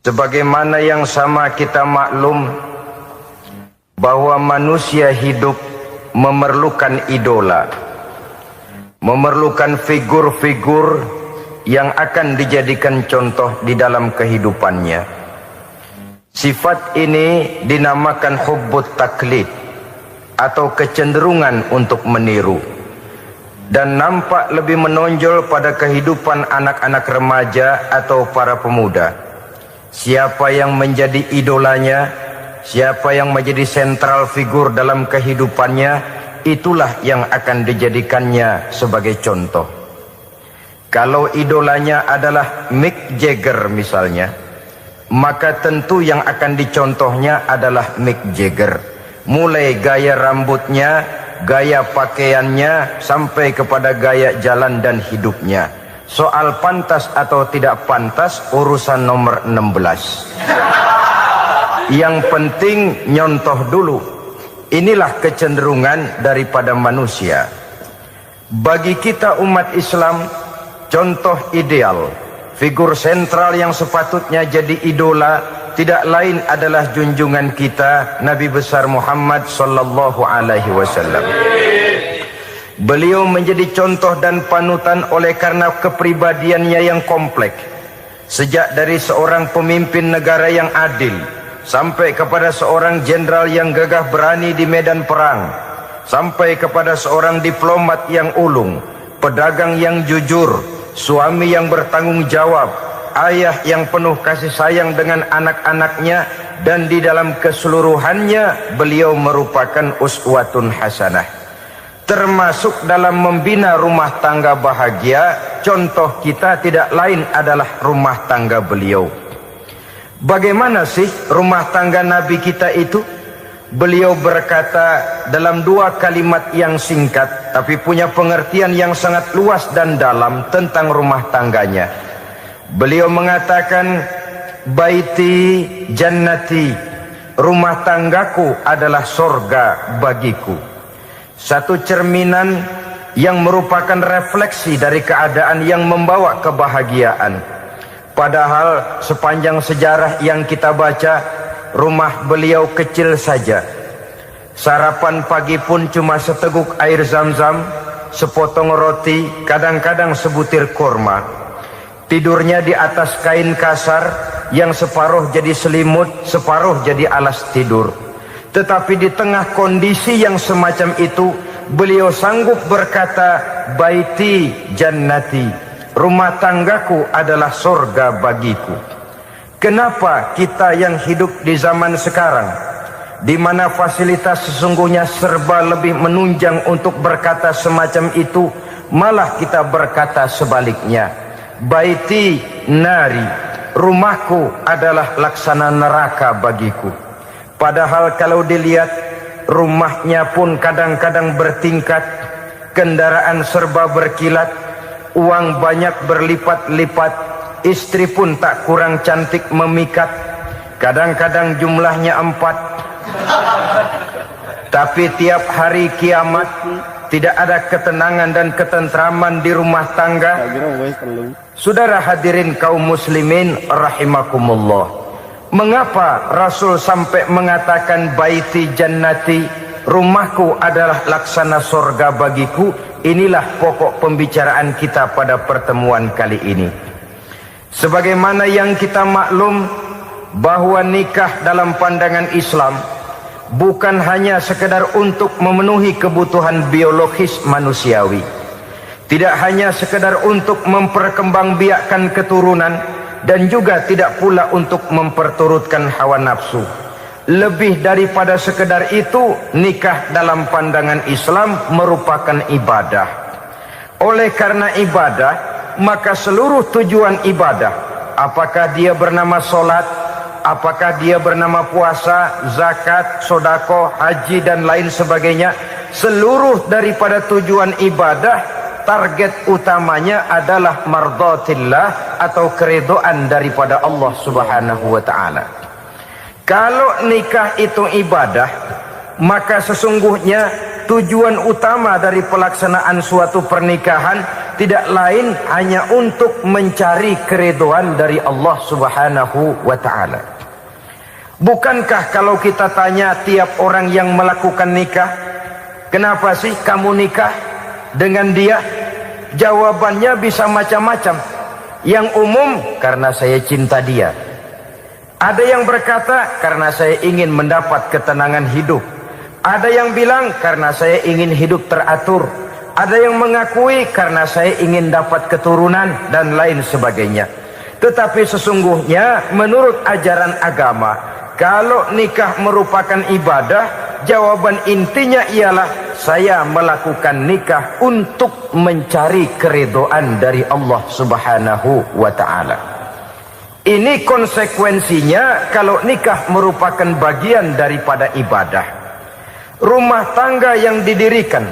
Sebagaimana yang sama kita maklum bahwa manusia hidup memerlukan idola, memerlukan figur-figur yang akan dijadikan contoh di dalam kehidupannya. Sifat ini dinamakan hubbut taklid atau kecenderungan untuk meniru, dan nampak lebih menonjol pada kehidupan anak-anak remaja atau para pemuda. Siapa yang menjadi idolanya, siapa yang menjadi sentral figur dalam kehidupannya, itulah yang akan dijadikannya sebagai contoh. Kalau idolanya adalah Mick Jagger misalnya, maka tentu yang akan dicontohnya adalah Mick Jagger. Mulai gaya rambutnya, gaya pakaiannya, sampai kepada gaya jalan dan hidupnya. Soal pantas atau tidak pantas urusan nomor 16. Yang penting nyontoh dulu. Inilah kecenderungan daripada manusia. Bagi kita umat Islam, contoh ideal, figur sentral yang sepatutnya jadi idola tidak lain adalah junjungan kita Nabi besar Muhammad sallallahu alaihi wasallam. Beliau menjadi contoh dan panutan oleh karena kepribadiannya yang kompleks. Sejak dari seorang pemimpin negara yang adil, sampai kepada seorang jenderal yang gagah berani di medan perang, sampai kepada seorang diplomat yang ulung, pedagang yang jujur, suami yang bertanggung jawab, ayah yang penuh kasih sayang dengan anak-anaknya, dan di dalam keseluruhannya beliau merupakan uswatun hasanah. Termasuk dalam membina rumah tangga bahagia, contoh kita tidak lain adalah rumah tangga beliau. Bagaimana sih rumah tangga Nabi kita itu? Beliau berkata dalam dua kalimat yang singkat, tapi punya pengertian yang sangat luas dan dalam tentang rumah tangganya. Beliau mengatakan, baiti jannati, rumah tanggaku adalah sorga bagiku. Satu cerminan yang merupakan refleksi dari keadaan yang membawa kebahagiaan. Padahal sepanjang sejarah yang kita baca, rumah beliau kecil saja. Sarapan pagi pun cuma seteguk air zam-zam, sepotong roti, kadang-kadang sebutir kurma. Tidurnya di atas kain kasar yang separuh jadi selimut, separuh jadi alas tidur. Tetapi di tengah kondisi yang semacam itu, beliau sanggup berkata, baiti jannati, rumah tanggaku adalah surga bagiku. Kenapa kita yang hidup di zaman sekarang, di mana fasilitas sesungguhnya serba lebih menunjang untuk berkata semacam itu, malah kita berkata sebaliknya, baiti nari, rumahku adalah laksana neraka bagiku. Padahal kalau dilihat, rumahnya pun kadang-kadang bertingkat, kendaraan serba berkilat, uang banyak berlipat-lipat, istri pun tak kurang cantik memikat, kadang-kadang jumlahnya 4. Tapi tiap hari kiamat tidak ada ketenangan dan ketentraman di rumah tangga. Saudara hadirin kaum muslimin rahimakumullah, mengapa Rasul sampai mengatakan baiti jannati, rumahku adalah laksana surga bagiku? Inilah pokok pembicaraan kita pada pertemuan kali ini. Sebagaimana yang kita maklum bahwa nikah dalam pandangan Islam bukan hanya sekedar untuk memenuhi kebutuhan biologis manusiawi, tidak hanya sekedar untuk memperkembangbiakkan keturunan, dan juga tidak pula untuk memperturutkan hawa nafsu. Lebih daripada sekedar itu, nikah dalam pandangan Islam merupakan ibadah. Oleh karena ibadah, maka seluruh tujuan ibadah, apakah dia bernama solat, apakah dia bernama puasa, zakat, sodako, haji, dan lain sebagainya, seluruh daripada tujuan ibadah, target utamanya adalah mardhatillah atau keridhaan daripada Allah Subhanahu wa taala. Kalau nikah itu ibadah, maka sesungguhnya tujuan utama dari pelaksanaan suatu pernikahan tidak lain hanya untuk mencari keridhaan dari Allah Subhanahu wa ta'ala. Bukankah kalau kita tanya tiap orang yang melakukan nikah, kenapa sih kamu nikah dengan dia? Jawabannya bisa macam-macam. Yang umum, karena saya cinta dia. Ada yang berkata, karena saya ingin mendapat ketenangan hidup. Ada yang bilang, karena saya ingin hidup teratur. Ada yang mengakui, karena saya ingin dapat keturunan, dan lain sebagainya. Tetapi sesungguhnya, menurut ajaran agama, kalau nikah merupakan ibadah, jawaban intinya ialah, saya melakukan nikah untuk mencari keridhaan dari Allah Subhanahu wa ta'ala. Ini konsekuensinya kalau nikah merupakan bagian daripada ibadah. Rumah tangga yang didirikan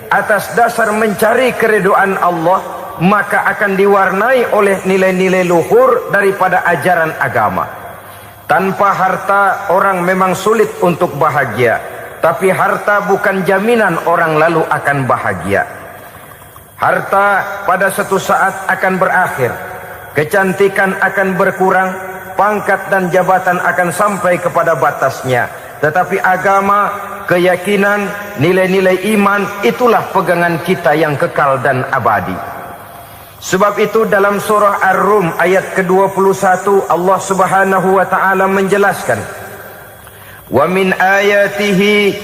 atas dasar mencari keridhaan Allah, maka akan diwarnai oleh nilai-nilai luhur daripada ajaran agama. Tanpa harta orang memang sulit untuk bahagia, tapi harta bukan jaminan orang lalu akan bahagia. Harta pada suatu saat akan berakhir, kecantikan akan berkurang, pangkat dan jabatan akan sampai kepada batasnya. Tetapi agama, keyakinan, nilai-nilai iman, itulah pegangan kita yang kekal dan abadi. Sebab itu dalam surah Ar-Rum ayat ke-21 Allah Subhanahu wa ta'ala menjelaskan, wa min ayatihi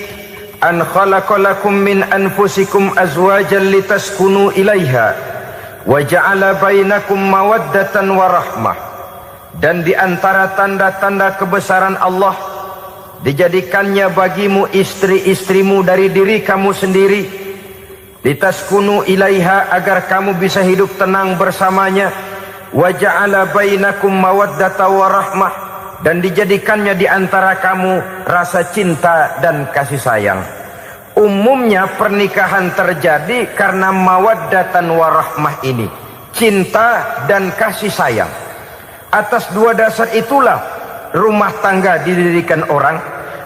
an khalaqalakum min anfusikum azwajan litaskunu ilaiha wa ja'ala bainakum mawaddatan wa rahmah. Dan di antara tanda-tanda kebesaran Allah, dijadikannya bagimu istri-istrimu dari diri kamu sendiri, litaskunu ilaiha, agar kamu bisa hidup tenang bersamanya, wa ja'ala bainakum mawaddatan wa rahmah, dan dijadikannya di antara kamu rasa cinta dan kasih sayang. Umumnya pernikahan terjadi karena mawaddatan warahmah ini, cinta dan kasih sayang. Atas dua dasar itulah rumah tangga didirikan orang.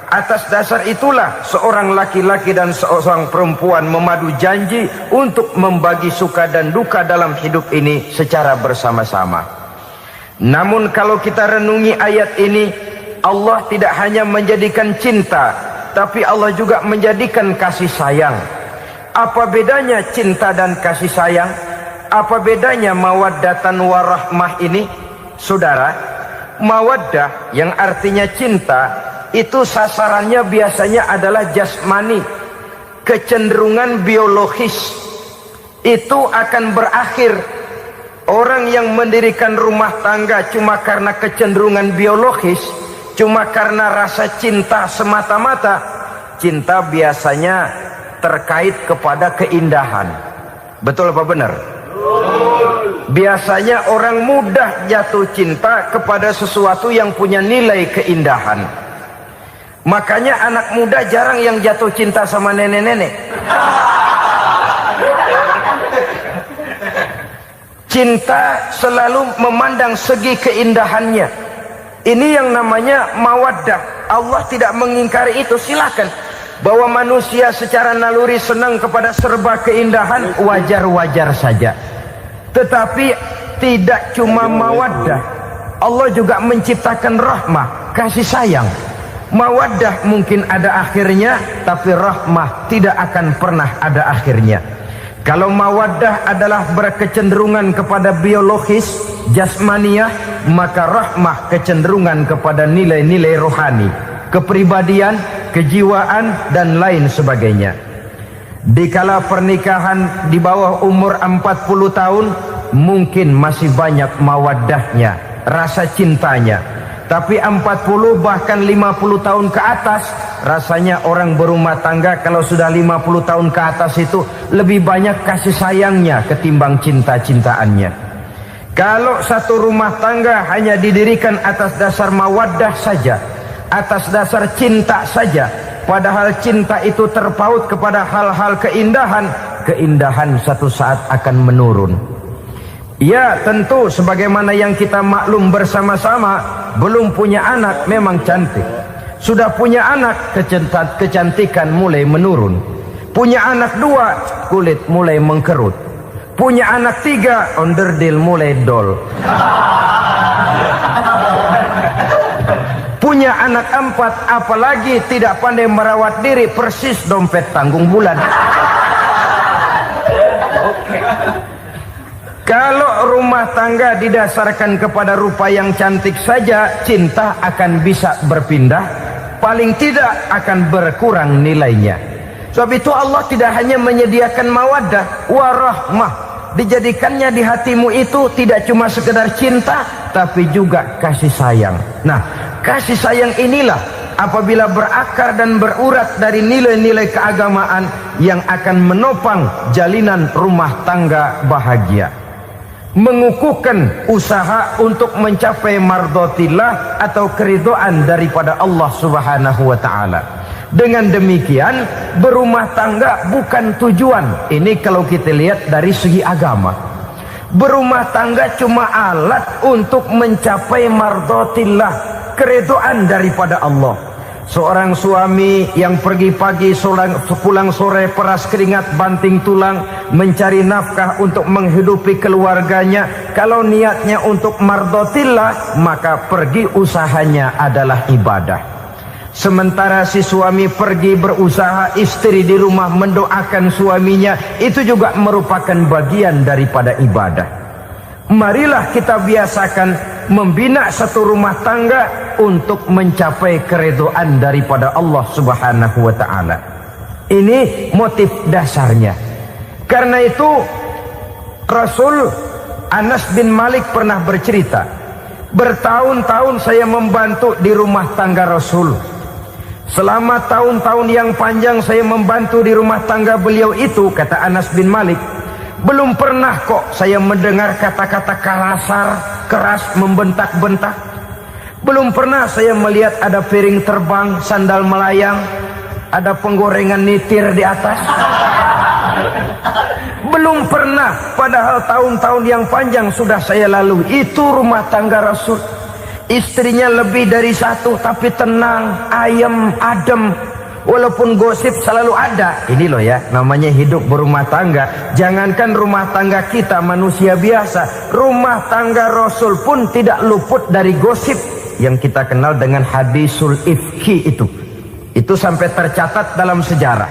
Atas dasar itulah seorang laki-laki dan seorang perempuan memadu janji untuk membagi suka dan duka dalam hidup ini secara bersama-sama. Namun kalau kita renungi ayat ini, Allah tidak hanya menjadikan cinta, tapi Allah juga menjadikan kasih sayang. Apa bedanya cinta dan kasih sayang? Apa bedanya mawaddatan warahmah ini? Saudara, mawaddah yang artinya cinta, itu sasarannya biasanya adalah jasmani, kecenderungan biologis. Itu akan berakhir. Orang yang mendirikan rumah tangga cuma karena kecenderungan biologis, cuma karena rasa cinta semata-mata, cinta biasanya terkait kepada keindahan. Betul apa benar? Biasanya orang mudah jatuh cinta kepada sesuatu yang punya nilai keindahan. Makanya anak muda jarang yang jatuh cinta sama nenek-nenek. Cinta selalu memandang segi keindahannya. Ini yang namanya mawaddah. Allah tidak mengingkari itu, silakan. Bahwa manusia secara naluri senang kepada serba keindahan, wajar-wajar saja. Tetapi tidak cuma mawaddah, Allah juga menciptakan rahmah, kasih sayang. Mawaddah mungkin ada akhirnya, tapi rahmah tidak akan pernah ada akhirnya. Kalau mawaddah adalah berkecenderungan kepada biologis, jasmaniah, maka rahmah kecenderungan kepada nilai-nilai rohani, kepribadian, kejiwaan, dan lain sebagainya. Dikala pernikahan di bawah umur 40 tahun, mungkin masih banyak mawaddahnya, rasa cintanya. Tapi 40 bahkan 50 tahun ke atas, rasanya orang berumah tangga kalau sudah 50 tahun ke atas itu lebih banyak kasih sayangnya ketimbang cinta-cintaannya. Kalau satu rumah tangga hanya didirikan atas dasar mawaddah saja, atas dasar cinta saja, padahal cinta itu terpaut kepada hal-hal keindahan, keindahan satu saat akan menurun. Ya tentu sebagaimana yang kita maklum bersama-sama, belum punya anak memang cantik. Sudah punya anak, kecantikan mulai menurun. Punya anak 2, kulit mulai mengkerut. Punya anak 3, onderdil mulai dol. Punya anak 4, apalagi tidak pandai merawat diri, persis dompet tanggung bulan. Kalau rumah tangga didasarkan kepada rupa yang cantik saja, cinta akan bisa berpindah, paling tidak akan berkurang nilainya. Sebab itu Allah tidak hanya menyediakan mawaddah warahmah, dijadikannya di hatimu itu tidak cuma sekedar cinta, tapi juga kasih sayang. Nah, kasih sayang inilah apabila berakar dan berurat dari nilai-nilai keagamaan yang akan menopang jalinan rumah tangga bahagia. Mengukuhkan usaha untuk mencapai mardhatillah atau keridhaan daripada Allah Subhanahu wa taala. Dengan demikian, berumah tangga bukan tujuan. Ini kalau kita lihat dari segi agama. Berumah tangga cuma alat untuk mencapai mardhatillah, keridhaan daripada Allah. Seorang suami yang pergi pagi pulang sore peras keringat banting tulang mencari nafkah untuk menghidupi keluarganya, kalau niatnya untuk mardhatillah maka pergi usahanya adalah ibadah. Sementara si suami pergi berusaha, istri di rumah mendoakan suaminya, itu juga merupakan bagian daripada ibadah. Marilah kita biasakan membina satu rumah tangga untuk mencapai keridhaan daripada Allah Subhanahu wa taala. Ini motif dasarnya. Karena itu Rasul Anas bin Malik pernah bercerita, bertahun-tahun saya membantu di rumah tangga Rasul. Selama tahun-tahun yang panjang saya membantu di rumah tangga beliau itu, kata Anas bin Malik, belum pernah kok saya mendengar kata-kata kasar, keras, membentak-bentak. Belum pernah saya melihat ada piring terbang, sandal melayang, ada penggorengan nitir di atas. Belum pernah, padahal tahun-tahun yang panjang sudah saya lalui. Itu rumah tangga Rasul. Istrinya lebih dari 1, tapi tenang, ayem, adem. Walaupun gosip selalu ada. Ini loh ya, namanya hidup berumah tangga. Jangankan rumah tangga kita manusia biasa, rumah tangga Rasul pun tidak luput dari gosip yang kita kenal dengan hadisul ifki itu. Itu sampai tercatat dalam sejarah.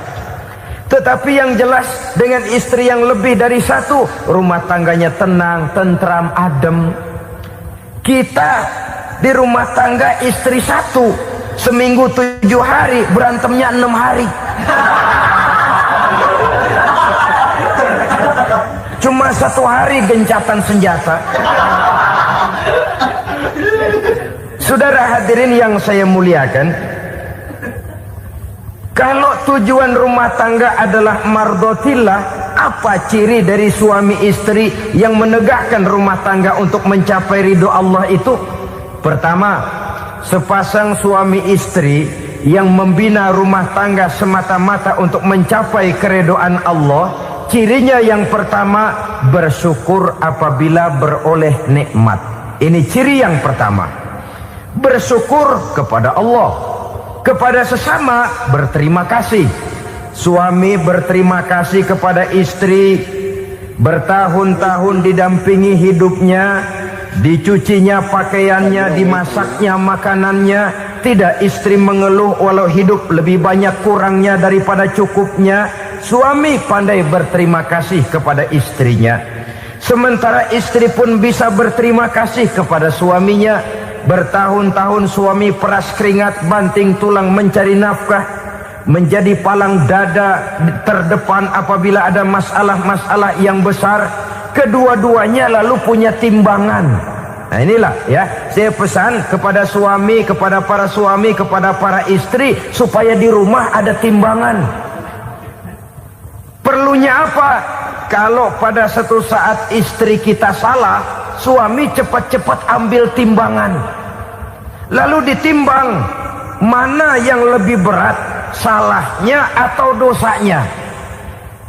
Tetapi yang jelas, dengan istri yang lebih dari 1, rumah tangganya tenang, tentram, adem. Kita di rumah tangga istri 1, seminggu 7 hari, berantemnya 6 hari. Cuma 1 hari gencatan senjata. Saudara hadirin yang saya muliakan, kalau tujuan rumah tangga adalah mardhatillah, apa ciri dari suami istri yang menegakkan rumah tangga untuk mencapai ridho Allah itu? Pertama, sepasang suami istri yang membina rumah tangga semata-mata untuk mencapai keridhaan Allah, cirinya yang pertama, bersyukur apabila beroleh nikmat. Ini ciri yang pertama. Bersyukur kepada Allah, kepada sesama berterima kasih. Suami berterima kasih kepada istri, bertahun-tahun didampingi hidupnya, dicucinya pakaiannya, dimasaknya makanannya. Tidak istri mengeluh walau hidup lebih banyak kurangnya daripada cukupnya. Suami pandai berterima kasih kepada istrinya. Sementara istri pun bisa berterima kasih kepada suaminya. Bertahun-tahun suami peras keringat, banting tulang mencari nafkah, menjadi palang dada terdepan apabila ada masalah-masalah yang besar. Kedua-duanya lalu punya timbangan. Nah inilah ya, saya pesan kepada suami, kepada para suami, kepada para istri, supaya di rumah ada timbangan. Perlunya apa? Kalau pada satu saat istri kita salah, suami cepat-cepat ambil timbangan, lalu ditimbang mana yang lebih berat, salahnya atau dosanya,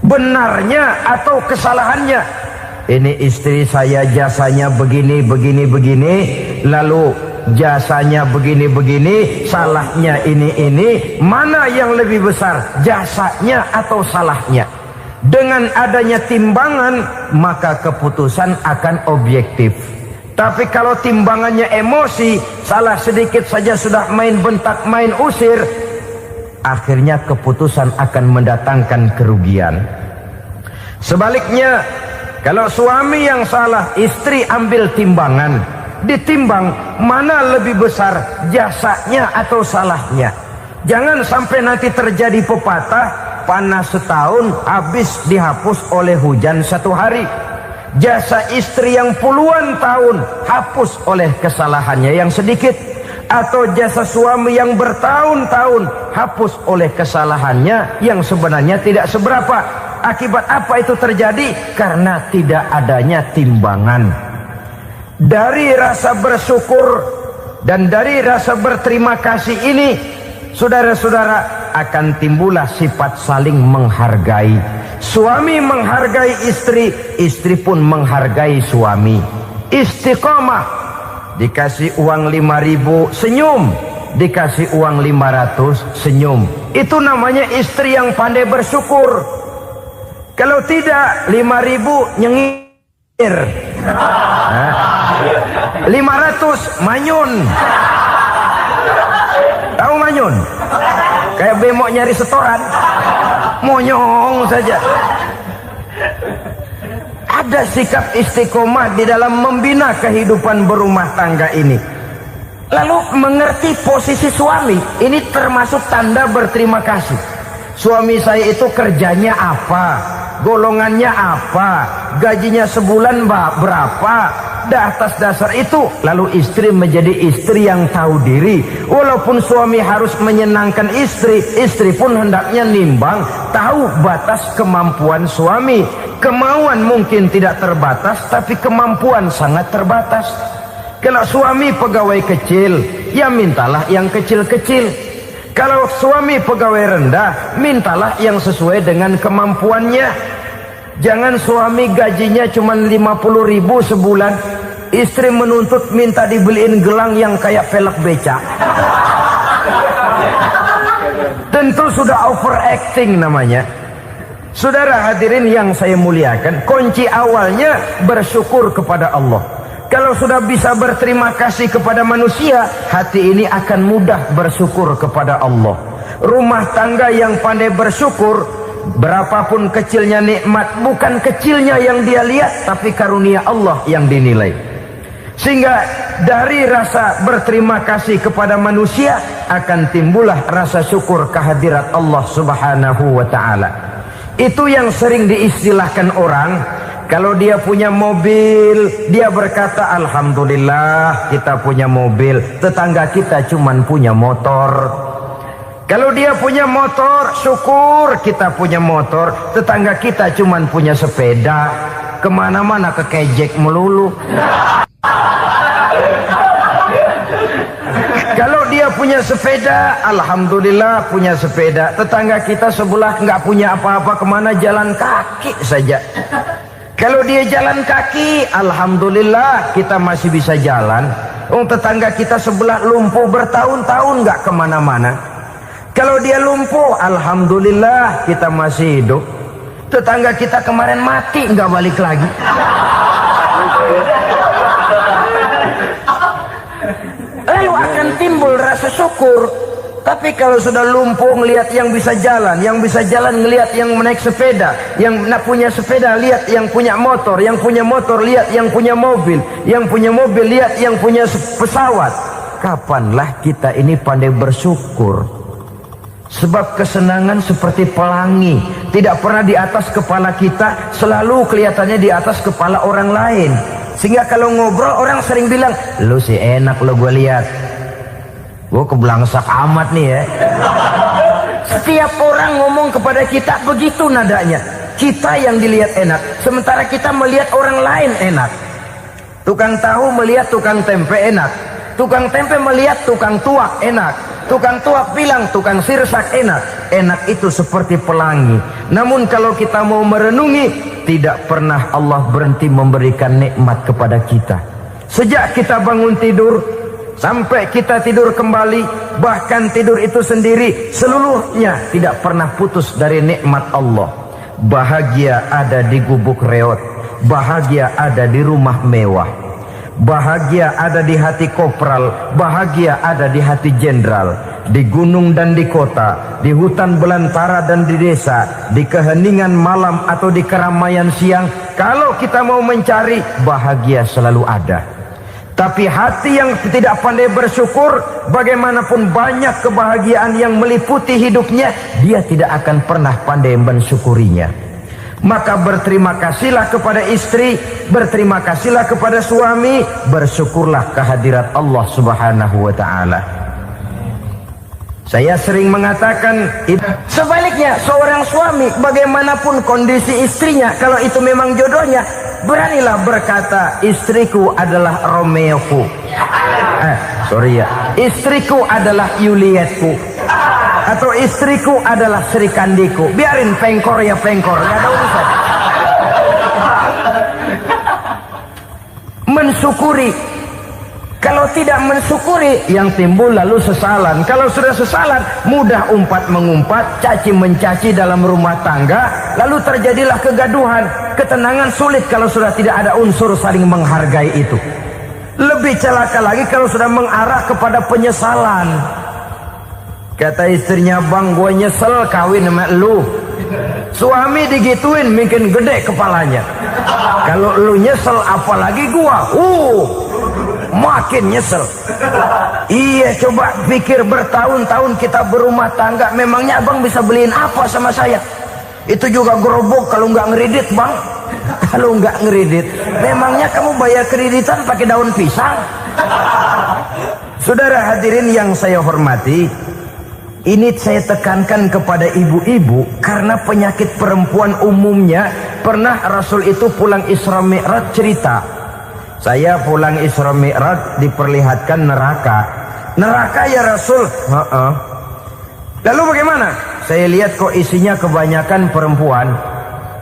benarnya atau kesalahannya. Ini istri saya jasanya begini, begini, begini, lalu jasanya begini-begini, salahnya ini, mana yang lebih besar, jasanya atau salahnya? Dengan adanya timbangan, maka keputusan akan objektif. Tapi kalau timbangannya emosi, salah sedikit saja sudah main bentak, main usir, akhirnya keputusan akan mendatangkan kerugian. Sebaliknya, kalau suami yang salah, istri ambil timbangan, ditimbang mana lebih besar, jasanya atau salahnya. Jangan sampai nanti terjadi pepatah, panas setahun habis dihapus oleh hujan satu hari. Jasa istri yang puluhan tahun hapus oleh kesalahannya yang sedikit, atau jasa suami yang bertahun-tahun hapus oleh kesalahannya yang sebenarnya tidak seberapa. Akibat apa itu terjadi? Karena tidak adanya timbangan. Dari rasa bersyukur dan dari rasa berterima kasih ini, saudara-saudara, akan timbullah sifat saling menghargai. Suami menghargai istri, istri pun menghargai suami. Istiqomah, dikasih uang 5.000 senyum, dikasih uang 500 senyum. Itu namanya istri yang pandai bersyukur. Kalau tidak, 5.000 nyengir, 500 manyun. Tahu manyun? Kayak bemok nyari setoran, monyong saja. Ada sikap istiqomah di dalam membina kehidupan berumah tangga ini. Lalu mengerti posisi suami, ini termasuk tanda berterima kasih. Suami saya itu kerjanya apa, golongannya apa, gajinya sebulan berapa. Atas dasar itu, lalu istri menjadi istri yang tahu diri. Walaupun suami harus menyenangkan istri, istri pun hendaknya nimbang, tahu batas kemampuan suami. Kemauan mungkin tidak terbatas, tapi kemampuan sangat terbatas. Kalau suami pegawai kecil, ya mintalah yang kecil-kecil. Kalau suami pegawai rendah, mintalah yang sesuai dengan kemampuannya. Jangan suami gajinya cuma 50.000 sebulan, istri menuntut minta dibeliin gelang yang kayak pelek beca. Tentu sudah overacting namanya. Saudara hadirin yang saya muliakan, kunci awalnya bersyukur kepada Allah. Kalau sudah bisa berterima kasih kepada manusia, hati ini akan mudah bersyukur kepada Allah. Rumah tangga yang pandai bersyukur, berapapun kecilnya nikmat, bukan kecilnya yang dia lihat, tapi karunia Allah yang dinilai. Sehingga dari rasa berterima kasih kepada manusia akan timbullah rasa syukur kehadirat Allah Subhanahu wa ta'ala. Itu yang sering diistilahkan orang, kalau dia punya mobil, dia berkata alhamdulillah kita punya mobil, tetangga kita cuman punya motor. Kalau dia punya motor, syukur kita punya motor, tetangga kita cuman punya sepeda, kemana-mana kekejek melulu. Kalau dia punya sepeda, alhamdulillah punya sepeda, tetangga kita sebelah nggak punya apa-apa, kemana jalan kaki saja. Kalau dia jalan kaki, alhamdulillah kita masih bisa jalan. Tetangga kita sebelah lumpuh bertahun-tahun nggak kemana-mana. Kalau dia lumpuh, alhamdulillah kita masih hidup. Tetangga kita kemarin mati nggak balik lagi. Lalu akan timbul rasa syukur. Tapi kalau sudah lumpuh ngelihat yang bisa jalan ngelihat yang naik sepeda, yang punya sepeda lihat yang punya motor lihat yang punya mobil lihat yang punya pesawat. Kapanlah kita ini pandai bersyukur? Sebab kesenangan seperti pelangi, tidak pernah di atas kepala kita, selalu kelihatannya di atas kepala orang lain. Sehingga kalau ngobrol orang sering bilang, lu sih enak lo gue lihat, gue keblangsak amat nih ya. Setiap orang ngomong kepada kita begitu nadanya. Kita yang dilihat enak, sementara kita melihat orang lain enak. Tukang tahu melihat tukang tempe enak, tukang tempe melihat tukang tuak enak, tukang tuak bilang tukang sirsak enak. Enak itu seperti pelangi. Namun kalau kita mau merenungi, tidak pernah Allah berhenti memberikan nikmat kepada kita. Sejak kita bangun tidur, sampai kita tidur kembali, bahkan tidur itu sendiri seluruhnya tidak pernah putus dari nikmat Allah. Bahagia ada di gubuk reot, bahagia ada di rumah mewah, bahagia ada di hati kopral, bahagia ada di hati jenderal, di gunung dan di kota, di hutan belantara dan di desa, di keheningan malam atau di keramaian siang. Kalau kita mau mencari, bahagia selalu ada. Tapi hati yang tidak pandai bersyukur, bagaimanapun banyak kebahagiaan yang meliputi hidupnya, dia tidak akan pernah pandai mensyukurinya. Maka berterima kasihlah kepada istri, berterima kasihlah kepada suami, bersyukurlah kehadirat Allah Subhanahu wa ta'ala. Saya sering mengatakan, sebaliknya seorang suami bagaimanapun kondisi istrinya, kalau itu memang jodohnya, beranilah berkata, istriku adalah Romeoku, istriku adalah Julietku, atau istriku adalah Sri Kandiku. Biarin pengkor ya pengkor, nggak ada urusan. Mensyukuri. Kalau tidak mensyukuri, yang timbul lalu sesalan. Kalau sudah sesalan, mudah umpat mengumpat, caci mencaci dalam rumah tangga, lalu terjadilah kegaduhan. Ketenangan sulit kalau sudah tidak ada unsur saling menghargai itu. Lebih celaka lagi kalau sudah mengarah kepada penyesalan. Kata istrinya, bang, gue nyesel kawin sama lu. Suami digituin mungkin gede kepalanya. Kalau lu nyesel apalagi gua, makin nyesel. Iya, coba pikir bertahun-tahun kita berumah tangga, memangnya abang bisa beliin apa sama saya? Itu juga gerobok kalau nggak ngeridit, bang. Kalau nggak ngeridit, memangnya kamu bayar kreditan pakai daun pisang? Saudara hadirin yang saya hormati, ini saya tekankan kepada ibu-ibu karena penyakit perempuan umumnya. Pernah Rasul itu pulang Isra Mi'raj cerita, saya pulang Isra Mi'raj diperlihatkan neraka. Neraka ya Rasul? Lalu bagaimana? Saya lihat kok isinya kebanyakan perempuan.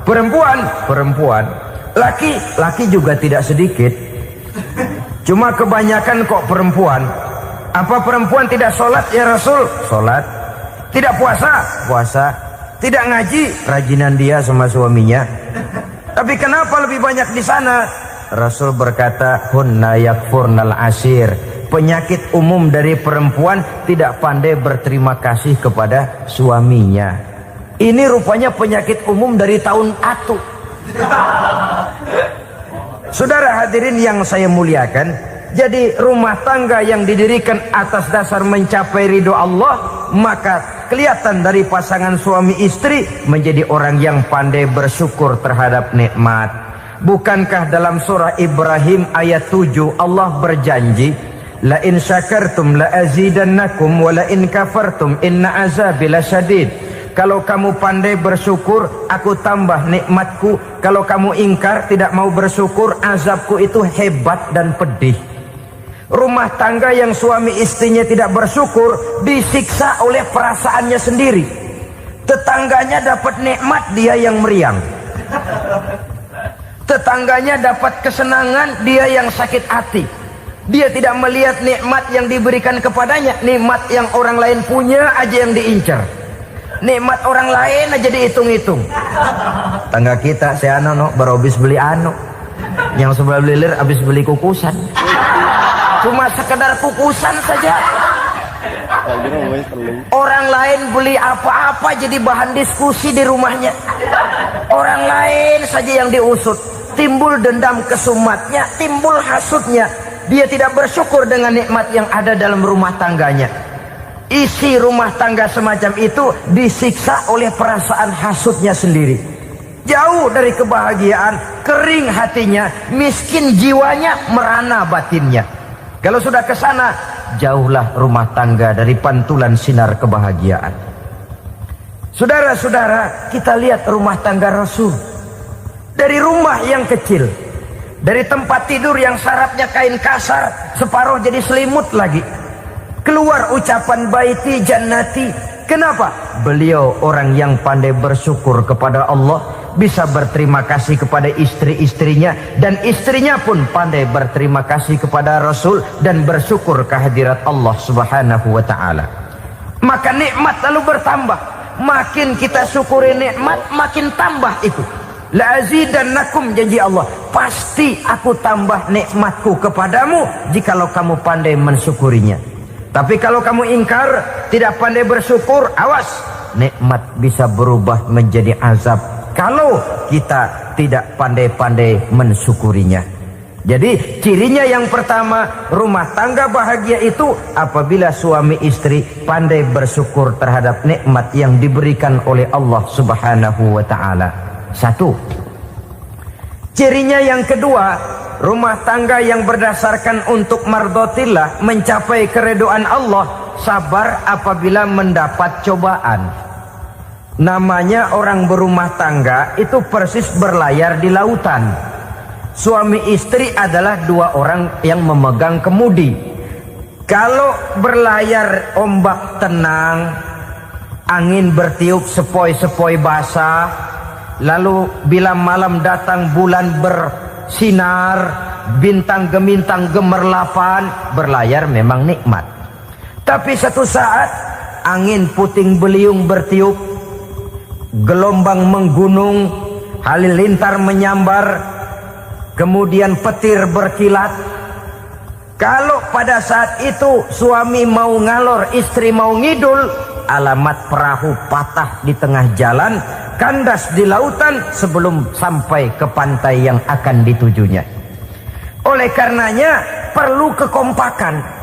Perempuan. Laki juga tidak sedikit. Cuma kebanyakan kok perempuan. Apa perempuan tidak sholat ya Rasul? Sholat. Tidak puasa? Puasa. Tidak ngaji? Rajinan dia sama suaminya. Tapi kenapa lebih banyak di sana? Rasul berkata, hunna yakfurnal ashir. Penyakit umum dari perempuan tidak pandai berterima kasih kepada suaminya. Ini rupanya penyakit umum dari tahun atu. Saudara hadirin yang saya muliakan, jadi rumah tangga yang didirikan atas dasar mencapai ridho Allah, maka kelihatan dari pasangan suami istri menjadi orang yang pandai bersyukur terhadap nikmat. Bukankah dalam surah Ibrahim ayat 7 Allah berjanji, la in syakartum la azidannakum wa la in kafartum inna azabi lasyadid. Kalau kamu pandai bersyukur, aku tambah nikmatku. Kalau kamu ingkar, tidak mau bersyukur, azabku itu hebat dan pedih. Rumah tangga yang suami istrinya tidak bersyukur disiksa oleh perasaannya sendiri. Tetangganya dapat nikmat, dia yang meriang. Tetangganya dapat kesenangan, dia yang sakit hati. Dia tidak melihat nikmat yang diberikan kepadanya. Nikmat yang orang lain punya aja yang diincar. Nikmat orang lain aja dihitung-hitung. Tangga kita, saya baru habis beli yang sebelah belilir habis beli kukusan. Cuma sekedar kukusan saja. Orang lain beli apa-apa jadi bahan diskusi di rumahnya. Orang lain saja yang diusut. Timbul dendam kesumatnya, timbul hasutnya. Dia tidak bersyukur dengan nikmat yang ada dalam rumah tangganya. Isi rumah tangga semacam itu disiksa oleh perasaan hasutnya sendiri. Jauh dari kebahagiaan, kering hatinya, miskin jiwanya, merana batinnya. Kalau sudah ke sana, jauhlah rumah tangga dari pantulan sinar kebahagiaan. Saudara-saudara, kita lihat rumah tangga Rasul. Dari rumah yang kecil, dari tempat tidur yang sarapnya kain kasar, separuh jadi selimut lagi, keluar ucapan baiti jannati. Kenapa? Beliau orang yang pandai bersyukur kepada Allah. bisa berterima kasih kepada istri-istrinya, dan istrinya pun pandai berterima kasih kepada Rasul dan bersyukur kehadirat Allah Subhanahu wa taala. Maka nikmat lalu bertambah. Makin kita syukuri nikmat, makin tambah itu. La azidannakum, janji Allah, pasti aku tambah nikmatku kepadamu jikalau kamu pandai mensyukurinya. Tapi kalau kamu ingkar, tidak pandai bersyukur, awas, nikmat bisa berubah menjadi azab kalau kita tidak pandai-pandai mensyukurinya. Jadi cirinya yang pertama, rumah tangga bahagia itu apabila suami istri pandai bersyukur terhadap nikmat yang diberikan oleh Allah Subhanahu wa taala. Satu. Cirinya yang kedua, rumah tangga yang berdasarkan untuk mardhatillah, mencapai keridhaan Allah, sabar apabila mendapat cobaan. Namanya orang berumah tangga itu persis berlayar di lautan. Suami istri adalah dua orang yang memegang kemudi. Kalau berlayar ombak tenang, angin bertiup sepoi-sepoi basah, lalu bila malam datang bulan bersinar, bintang gemintang gemerlapan, berlayar memang nikmat. Tapi satu saat angin puting beliung bertiup, gelombang menggunung, halilintar menyambar, kemudian petir berkilat. Kalau pada saat itu suami mau ngalor, istri mau ngidul, alamat perahu patah di tengah jalan, kandas di lautan sebelum sampai ke pantai yang akan ditujunya. Oleh karenanya perlu kekompakan.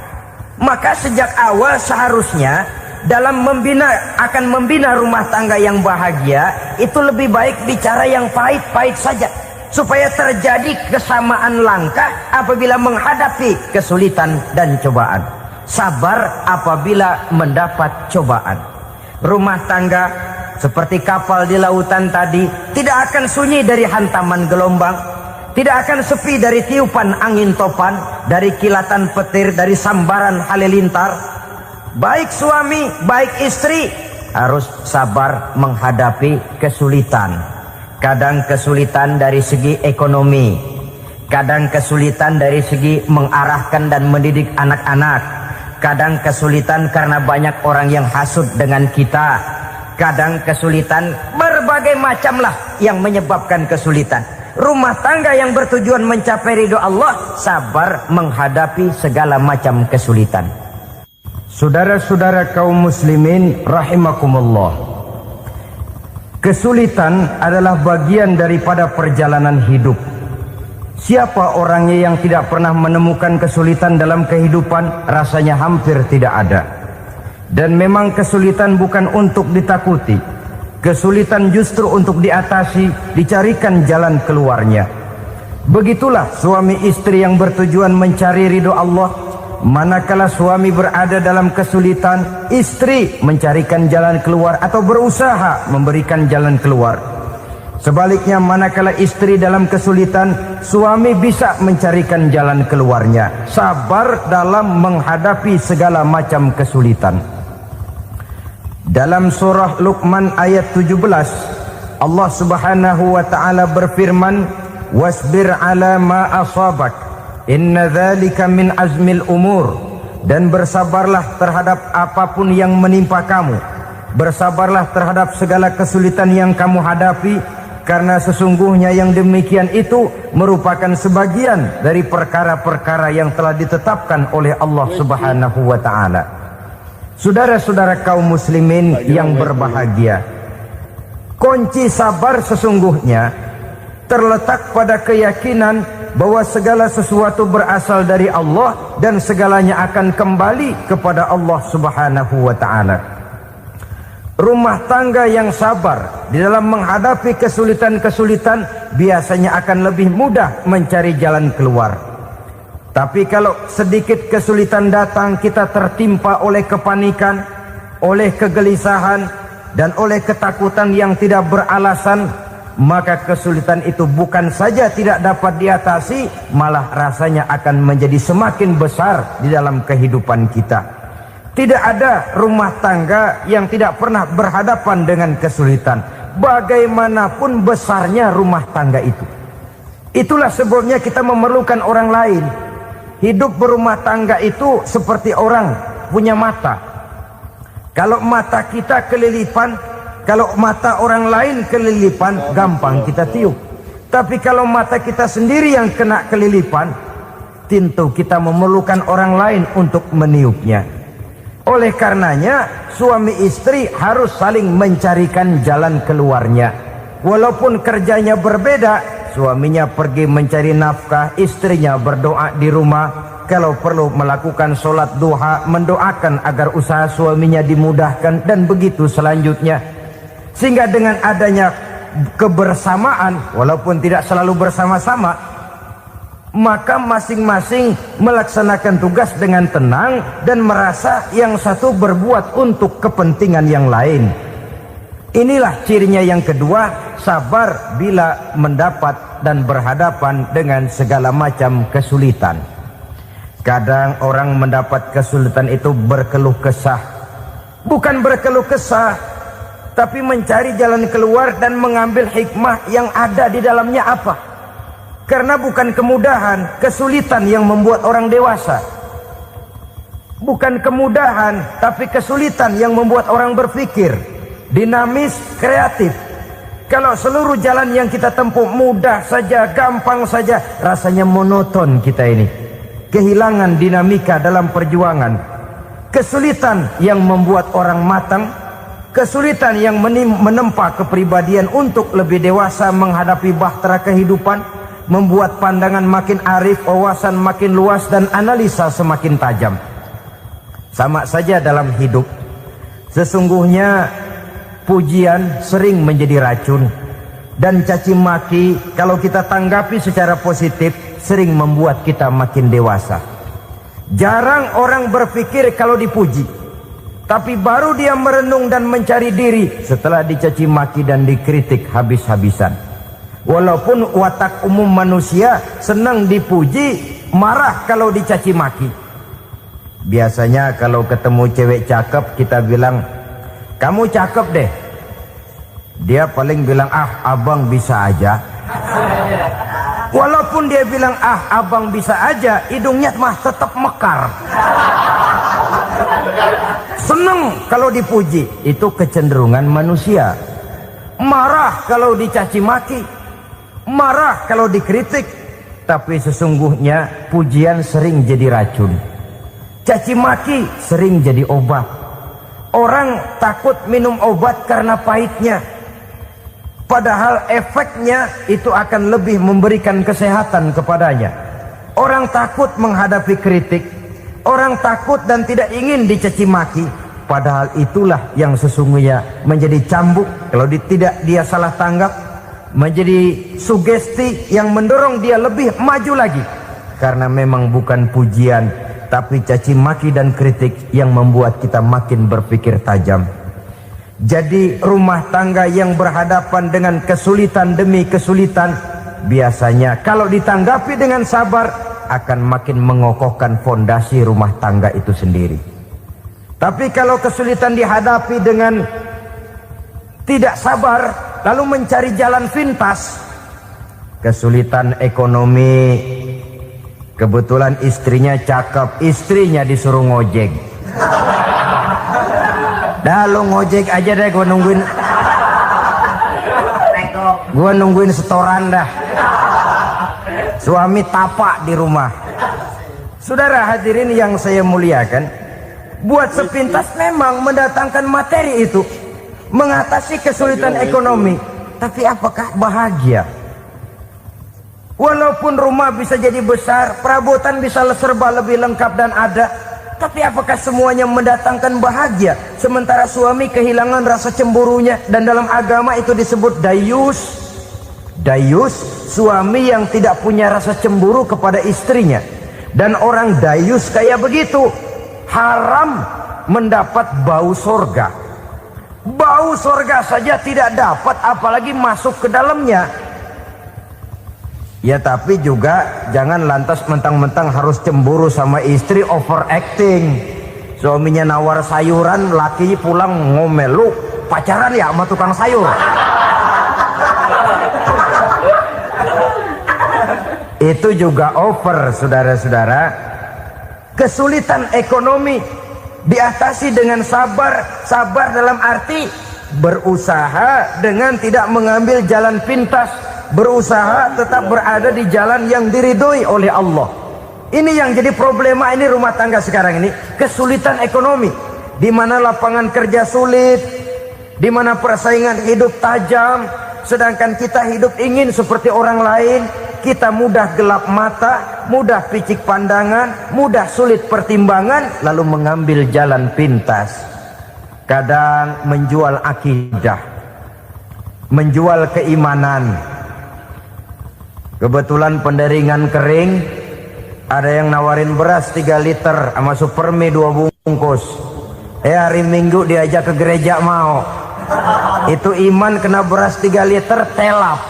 Maka sejak awal seharusnya dalam akan membina rumah tangga yang bahagia itu lebih baik bicara yang pahit-pahit saja, supaya terjadi kesamaan langkah apabila menghadapi kesulitan dan cobaan. Sabar apabila mendapat cobaan. Rumah tangga seperti kapal di lautan tadi tidak akan sunyi dari hantaman gelombang, tidak akan sepi dari tiupan angin topan, dari kilatan petir, dari sambaran halilintar. Baik suami, baik istri harus sabar menghadapi kesulitan. Kadang kesulitan dari segi ekonomi, kadang kesulitan dari segi mengarahkan dan mendidik anak-anak, kadang kesulitan karena banyak orang yang hasut dengan kita, kadang kesulitan berbagai macam lah yang menyebabkan kesulitan. Rumah tangga yang bertujuan mencapai ridho Allah sabar menghadapi segala macam kesulitan. Saudara-saudara kaum muslimin rahimakumullah, kesulitan adalah bagian daripada perjalanan hidup. Siapa orangnya yang tidak pernah menemukan kesulitan dalam kehidupan? Rasanya hampir tidak ada. Dan memang kesulitan bukan untuk ditakuti. Kesulitan justru untuk diatasi, dicarikan jalan keluarnya. Begitulah suami istri yang bertujuan mencari ridho Allah. Manakala suami berada dalam kesulitan, istri mencarikan jalan keluar atau berusaha memberikan jalan keluar. Sebaliknya, manakala istri dalam kesulitan, suami bisa mencarikan jalan keluarnya. Sabar dalam menghadapi segala macam kesulitan. Dalam surah Luqman ayat 17, Allah Subhanahu wa taala berfirman, "Wasbir 'ala ma asabak, inna dzalika min azmil umur." Dan bersabarlah terhadap apapun yang menimpa kamu. Bersabarlah terhadap segala kesulitan yang kamu hadapi, karena sesungguhnya yang demikian itu merupakan sebagian dari perkara-perkara yang telah ditetapkan oleh Allah Subhanahu wa taala. Saudara-saudara kaum muslimin yang berbahagia, kunci sabar sesungguhnya terletak pada keyakinan bahwa segala sesuatu berasal dari Allah dan segalanya akan kembali kepada Allah Subhanahu wa taala. Rumah tangga yang sabar di dalam menghadapi kesulitan-kesulitan biasanya akan lebih mudah mencari jalan keluar. Tapi kalau sedikit kesulitan datang, kita tertimpa oleh kepanikan, oleh kegelisahan, dan oleh ketakutan yang tidak beralasan, maka kesulitan itu bukan saja tidak dapat diatasi, malah rasanya akan menjadi semakin besar di dalam kehidupan kita. Tidak ada rumah tangga yang tidak pernah berhadapan dengan kesulitan. bagaimanapun besarnya rumah tangga itu. Itulah sebabnya kita memerlukan orang lain. Hidup berumah tangga itu seperti orang punya mata. Kalau mata kita kelilipan, kalau mata orang lain kelilipan, gampang kita tiup. Tapi kalau mata kita sendiri yang kena kelilipan, tentu kita memerlukan orang lain untuk meniupnya. Oleh karenanya, suami istri harus saling mencarikan jalan keluarnya. Walaupun kerjanya berbeda, suaminya pergi mencari nafkah, istrinya berdoa di rumah. Kalau perlu melakukan sholat duha, mendoakan agar usaha suaminya dimudahkan, dan begitu selanjutnya. Sehingga dengan adanya kebersamaan, walaupun tidak selalu bersama-sama, maka masing-masing melaksanakan tugas dengan tenang dan merasa yang satu berbuat untuk kepentingan yang lain. Inilah cirinya yang kedua, sabar bila mendapat dan berhadapan dengan segala macam kesulitan. Kadang orang mendapat kesulitan itu berkeluh kesah. Bukan berkeluh kesah, tapi mencari jalan keluar dan mengambil hikmah yang ada di dalamnya apa. Karena bukan kemudahan, kesulitan yang membuat orang dewasa. Bukan kemudahan, tapi kesulitan yang membuat orang berpikir dinamis, kreatif. Kalau seluruh jalan yang kita tempuh mudah saja, gampang saja, rasanya monoton kita ini. Kehilangan dinamika dalam perjuangan. Kesulitan yang membuat orang matang, kesulitan yang menempa kepribadian untuk lebih dewasa menghadapi bahtera kehidupan, membuat pandangan makin arif, wawasan makin luas, dan analisa semakin tajam. Sama saja dalam hidup. Sesungguhnya pujian sering menjadi racun, dan caci maki kalau kita tanggapi secara positif sering membuat kita makin dewasa. Jarang orang berpikir kalau dipuji, tapi baru dia merenung dan mencari diri setelah dicaci maki dan dikritik habis-habisan. Walaupun watak umum manusia senang dipuji, marah kalau dicaci maki. Biasanya kalau ketemu cewek cakep kita bilang, "Kamu cakep deh." Dia paling bilang, "Ah, abang bisa aja." Walaupun dia bilang, "Ah, abang bisa aja," hidungnya mah tetap mekar. Senang kalau dipuji, itu kecenderungan manusia. Marah kalau dicaci maki, marah kalau dikritik. Tapi sesungguhnya pujian sering jadi racun, caci maki sering jadi obat. Orang takut minum obat karena pahitnya, padahal efeknya itu akan lebih memberikan kesehatan kepadanya. Orang takut menghadapi kritik, orang takut dan tidak ingin dicaci maki, padahal itulah yang sesungguhnya menjadi cambuk kalau tidak dia salah tanggap, menjadi sugesti yang mendorong dia lebih maju lagi. Karena memang bukan pujian, tapi caci maki dan kritik yang membuat kita makin berpikir tajam. Jadi rumah tangga yang berhadapan dengan kesulitan demi kesulitan, biasanya kalau ditanggapi dengan sabar akan makin mengokohkan fondasi rumah tangga itu sendiri. Tapi kalau kesulitan dihadapi dengan tidak sabar, lalu mencari jalan pintas, kesulitan ekonomi, kebetulan istrinya cakep, istrinya disuruh ngojek. Dah lo ngojek aja deh, gua nungguin setoran dah. Suami tapak di rumah. Saudara hadirin yang saya muliakan, buat sepintas memang mendatangkan materi itu, mengatasi kesulitan ekonomi. Tapi apakah bahagia? Walaupun rumah bisa jadi besar, perabotan bisa serba lebih lengkap dan ada, tapi apakah semuanya mendatangkan bahagia? Sementara suami kehilangan rasa cemburunya, dan dalam agama itu disebut dayus. Dayus, suami yang tidak punya rasa cemburu kepada istrinya. Dan orang dayus kayak begitu, haram mendapat bau sorga. Bau sorga saja tidak dapat, apalagi masuk ke dalamnya. Ya tapi juga jangan lantas mentang-mentang harus cemburu sama istri, overacting. Suaminya nawar sayuran, laki pulang ngomel, "Lu pacaran ya sama tukang sayur?" Itu juga over, saudara-saudara. Kesulitan ekonomi diatasi dengan sabar. Sabar dalam arti berusaha dengan tidak mengambil jalan pintas, berusaha tetap berada di jalan yang diridhoi oleh Allah. Ini yang jadi problema ini rumah tangga sekarang ini, kesulitan ekonomi, di mana lapangan kerja sulit, di mana persaingan hidup tajam, sedangkan kita hidup ingin seperti orang lain. Kita mudah gelap mata, mudah picik pandangan, mudah sulit pertimbangan, lalu mengambil jalan pintas. Kadang menjual akidah, menjual keimanan. Kebetulan penderingan kering, ada yang nawarin beras 3 liter sama Supermi 2 bungkus. Hari Minggu diajak ke gereja mau. Itu iman kena beras 3 liter telap.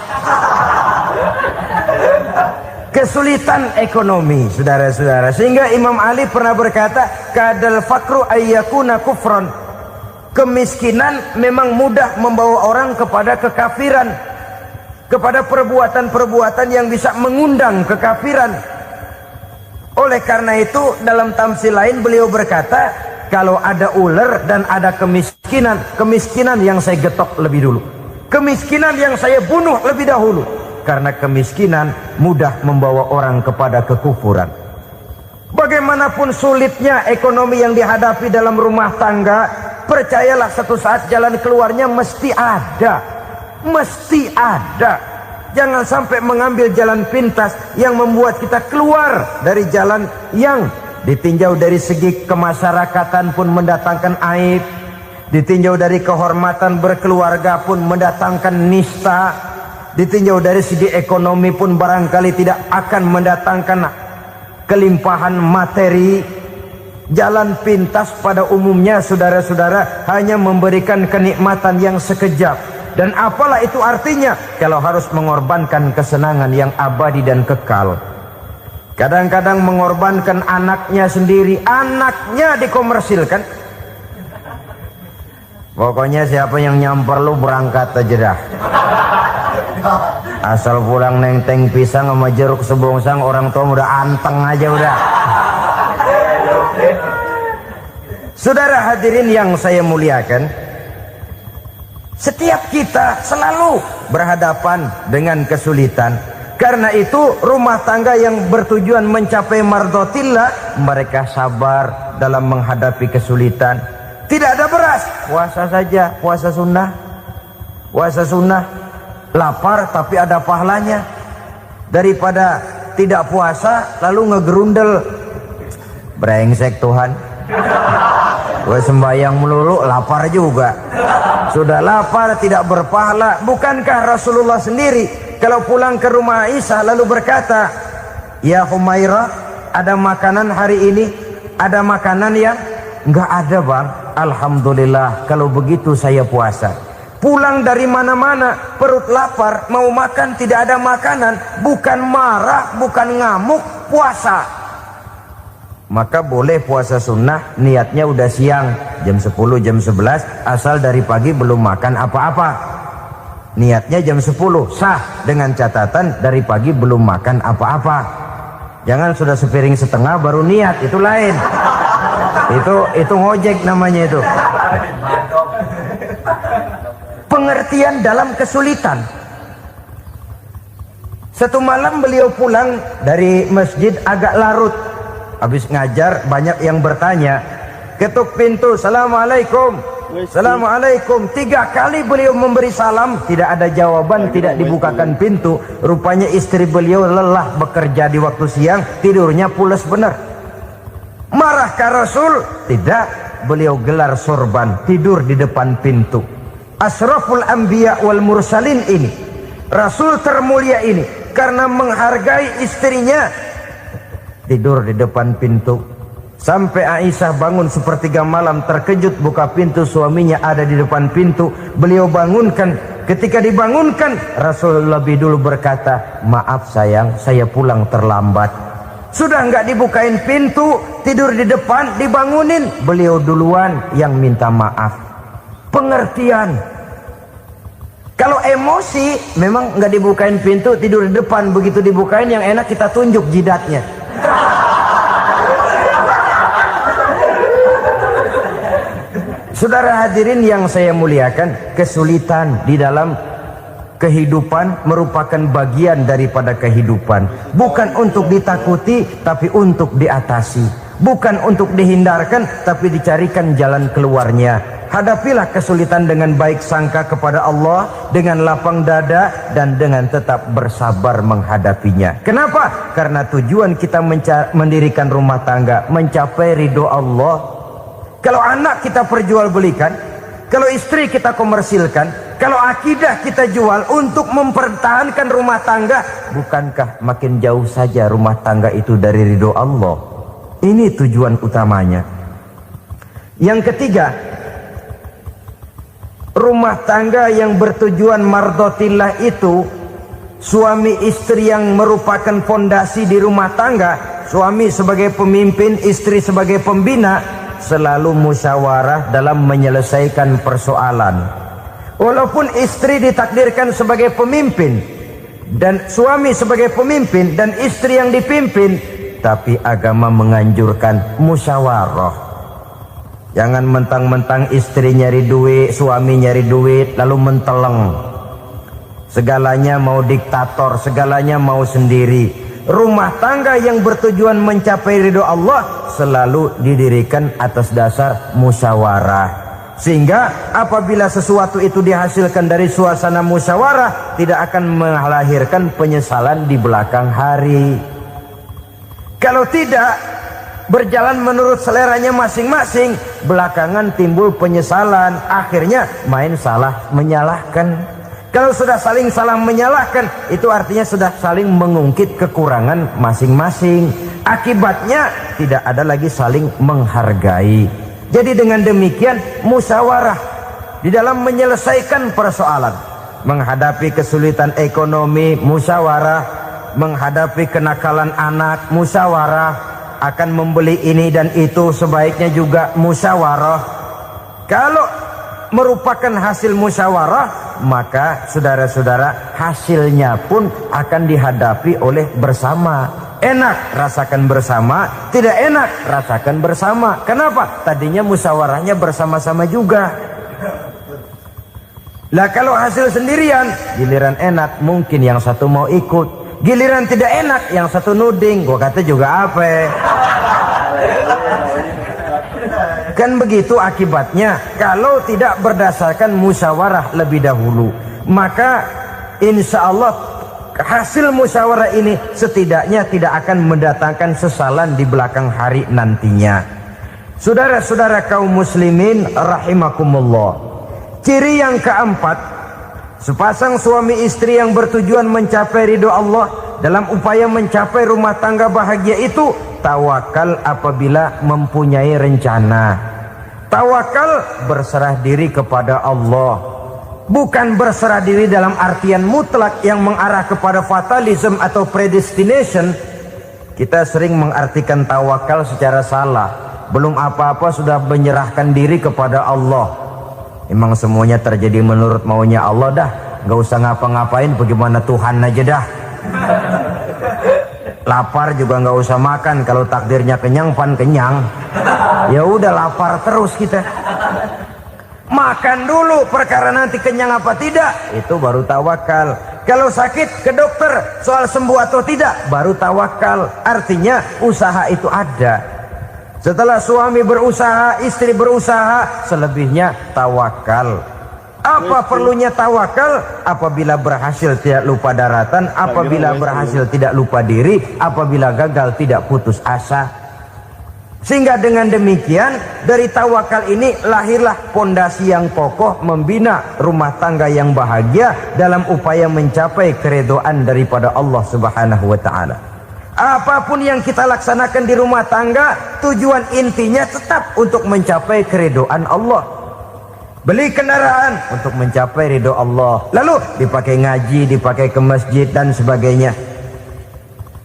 Kesulitan ekonomi, saudara-saudara, sehingga Imam Ali pernah berkata, kadal fakru ayyakuna kufron. Kemiskinan memang mudah membawa orang kepada kekafiran, kepada perbuatan-perbuatan yang bisa mengundang kekafiran. Oleh karena itu dalam tamsil lain beliau berkata, kalau ada ular dan ada kemiskinan, kemiskinan yang saya getok lebih dulu, kemiskinan yang saya bunuh lebih dahulu. Karena kemiskinan mudah membawa orang kepada kekufuran. Bagaimanapun sulitnya ekonomi yang dihadapi dalam rumah tangga, percayalah satu saat jalan keluarnya mesti ada. Mesti ada. Jangan sampai mengambil jalan pintas yang membuat kita keluar dari jalan yang ditinjau dari segi kemasyarakatan pun mendatangkan aib, ditinjau dari kehormatan berkeluarga pun mendatangkan nista, ditinjau dari segi ekonomi pun barangkali tidak akan mendatangkan kelimpahan materi. Jalan pintas pada umumnya, saudara-saudara, hanya memberikan kenikmatan yang sekejap. Dan apalah itu artinya kalau harus mengorbankan kesenangan yang abadi dan kekal. Kadang-kadang mengorbankan anaknya sendiri, anaknya dikomersilkan. Pokoknya siapa yang nyamper lu berangkat aja dah. Asal pulang nenteng pisang sama jeruk sebongsang, orang tua udah anteng aja udah. Saudara hadirin yang saya muliakan, setiap kita selalu berhadapan dengan kesulitan. Karena itu rumah tangga yang bertujuan mencapai mardhatillah, mereka sabar dalam menghadapi kesulitan. Tidak ada beras, puasa saja, puasa sunnah. Puasa sunnah, lapar tapi ada pahalanya. Daripada tidak puasa lalu ngegerundel, brengsek Tuhan, gue sembahyang melulu lapar juga. Sudah lapar tidak berpahala. Bukankah Rasulullah sendiri kalau pulang ke rumah Aisyah lalu berkata, ya Humairah, ada makanan hari ini? Ada makanan yang enggak ada bang. Alhamdulillah kalau begitu saya puasa. Pulang dari mana-mana perut lapar, mau makan tidak ada makanan, bukan marah, bukan ngamuk, puasa. Maka boleh puasa sunnah, niatnya udah siang, jam 10, jam 11, asal dari pagi belum makan apa-apa. Niatnya jam 10, sah, dengan catatan dari pagi belum makan apa-apa. Jangan sudah sepiring setengah baru niat, itu lain. Itu ngojek namanya itu. Pengertian dalam kesulitan. Satu malam beliau pulang dari masjid agak larut. Habis ngajar banyak yang bertanya, ketuk pintu, Assalamualaikum, Assalamualaikum. 3 kali beliau memberi salam, tidak ada jawaban, tidak dibukakan pintu. Rupanya istri beliau lelah bekerja di waktu siang, tidurnya pules benar. Marahkah Rasul? Tidak, beliau gelar sorban, tidur di depan pintu. Asraful anbiya wal mursalin ini, Rasul termulia ini, karena menghargai istrinya, tidur di depan pintu. Sampai Aisyah bangun sepertiga malam, terkejut buka pintu, suaminya ada di depan pintu. Beliau bangunkan. Ketika dibangunkan, Rasul lebih dulu berkata, maaf sayang, saya pulang terlambat. Sudah nggak dibukain pintu, tidur di depan, dibangunin, beliau duluan yang minta maaf. Pengertian. Kalau emosi memang nggak dibukain pintu, tidur di depan. Begitu dibukain yang enak kita tunjuk jidatnya. Saudara hadirin yang saya muliakan, kesulitan di dalam kehidupan merupakan bagian daripada kehidupan. Bukan untuk ditakuti, tapi untuk diatasi. Bukan untuk dihindarkan, tapi dicarikan jalan keluarnya. Hadapilah kesulitan dengan baik sangka kepada Allah, dengan lapang dada, dan dengan tetap bersabar menghadapinya. Kenapa? Karena tujuan kita mendirikan rumah tangga, mencapai ridho Allah. Kalau anak kita perjualbelikan, kalau istri kita komersilkan, kalau akidah kita jual untuk mempertahankan rumah tangga, bukankah makin jauh saja rumah tangga itu dari ridho Allah? Ini tujuan utamanya. Yang ketiga, rumah tangga yang bertujuan mardotillah itu, suami istri yang merupakan fondasi di rumah tangga, suami sebagai pemimpin, istri sebagai pembina, selalu musyawarah dalam menyelesaikan persoalan. Walaupun istri ditakdirkan sebagai pemimpin dan suami sebagai pemimpin dan istri yang dipimpin, tapi agama menganjurkan musyawarah. Jangan mentang-mentang istri nyari duit, suami nyari duit, lalu menteleng. Segalanya mau diktator, segalanya mau sendiri. Rumah tangga yang bertujuan mencapai ridho Allah selalu didirikan atas dasar musyawarah. Sehingga apabila sesuatu itu dihasilkan dari suasana musyawarah, tidak akan melahirkan penyesalan di belakang hari. Kalau tidak, berjalan menurut seleranya masing-masing, belakangan timbul penyesalan, akhirnya main salah menyalahkan. Kalau sudah saling salah menyalahkan, itu artinya sudah saling mengungkit kekurangan masing-masing. Akibatnya tidak ada lagi saling menghargai. Jadi dengan demikian musyawarah di dalam menyelesaikan persoalan. Menghadapi kesulitan ekonomi, musyawarah. Menghadapi kenakalan anak, musyawarah. Akan membeli ini dan itu, sebaiknya juga musyawarah. Kalau merupakan hasil musyawarah, maka saudara-saudara hasilnya pun akan dihadapi oleh bersama. Enak rasakan bersama, tidak enak rasakan bersama. Kenapa? Tadinya musyawarahnya bersama-sama juga. Lah kalau hasil sendirian, giliran enak mungkin yang satu mau ikut, giliran tidak enak yang satu nuding. Gua kata juga apa? Kan begitu akibatnya kalau tidak berdasarkan musyawarah lebih dahulu. Maka insya Allah hasil musyawarah ini setidaknya tidak akan mendatangkan sesalan di belakang hari nantinya. Saudara-saudara kaum muslimin rahimakumullah, ciri yang keempat, sepasang suami istri yang bertujuan mencapai ridho Allah dalam upaya mencapai rumah tangga bahagia itu tawakal apabila mempunyai rencana. Tawakal berserah diri kepada Allah, bukan berserah diri dalam artian mutlak yang mengarah kepada fatalism atau predestination. Kita sering mengartikan tawakal secara salah. Belum apa-apa sudah menyerahkan diri kepada Allah. Emang semuanya terjadi menurut maunya Allah dah, gak usah ngapa-ngapain, bagaimana Tuhan aja dah. Lapar juga nggak usah makan, kalau takdirnya kenyang pan kenyang. Ya udah lapar terus kita. Makan dulu, perkara nanti kenyang apa tidak, itu baru tawakal. Kalau sakit ke dokter, soal sembuh atau tidak, baru tawakal. Artinya usaha itu ada. Setelah suami berusaha, istri berusaha, selebihnya tawakal. Apa perlunya tawakal? Apabila berhasil tidak lupa daratan, apabila berhasil tidak lupa diri, apabila gagal tidak putus asa. Sehingga dengan demikian dari tawakal ini lahirlah pondasi yang kokoh membina rumah tangga yang bahagia dalam upaya mencapai keridhaan daripada Allah Subhanahu wa taala. Apapun yang kita laksanakan di rumah tangga, tujuan intinya tetap untuk mencapai keridhaan Allah. Beli kendaraan untuk mencapai ridho Allah, lalu dipakai ngaji, dipakai ke masjid dan sebagainya.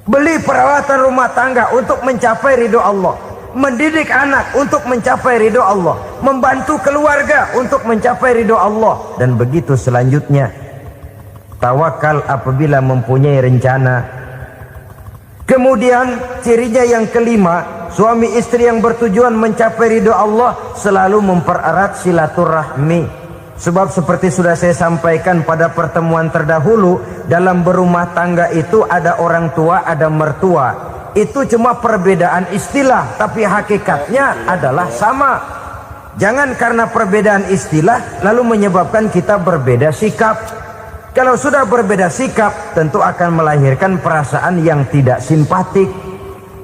Beli peralatan rumah tangga untuk mencapai ridho Allah. Mendidik anak untuk mencapai ridho Allah. Membantu keluarga untuk mencapai ridho Allah. Dan begitu selanjutnya. tawakal apabila mempunyai rencana. Kemudian cirinya yang kelima, suami istri yang bertujuan mencapai ridho Allah selalu mempererat silaturahmi. Sebab seperti sudah saya sampaikan pada pertemuan terdahulu, dalam berumah tangga itu ada orang tua, ada mertua. Itu cuma perbedaan istilah, tapi hakikatnya adalah sama. Jangan karena perbedaan istilah lalu menyebabkan kita berbeda sikap. Kalau sudah berbeda sikap, tentu akan melahirkan perasaan yang tidak simpatik.